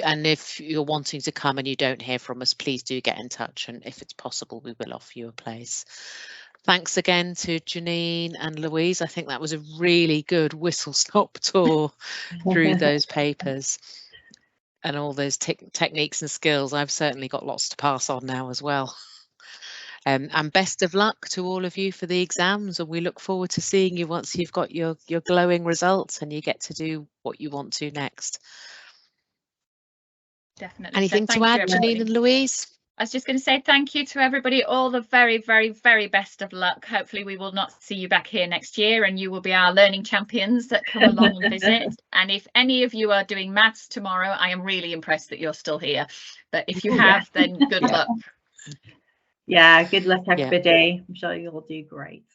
and if you're wanting to come and you don't hear from us, please do get in touch, and if it's possible, we will offer you a place. Thanks again to Janine and Louise. I think that was a really good whistle-stop tour through those papers and all those techniques and skills. I've certainly got lots to pass on now as well. And best of luck to all of you for the exams, and we look forward to seeing you once you've got your glowing results and you get to do what you want to next. Definitely. Anything to add, Janine and Louise? I was just going to say thank you to everybody, all the very, very, very best of luck. Hopefully we will not see you back here next year, and you will be our learning champions that come along and visit. And if any of you are doing maths tomorrow, I am really impressed that you're still here. But if you have, then good luck. Yeah, good luck everybody. I'm sure you'll do great.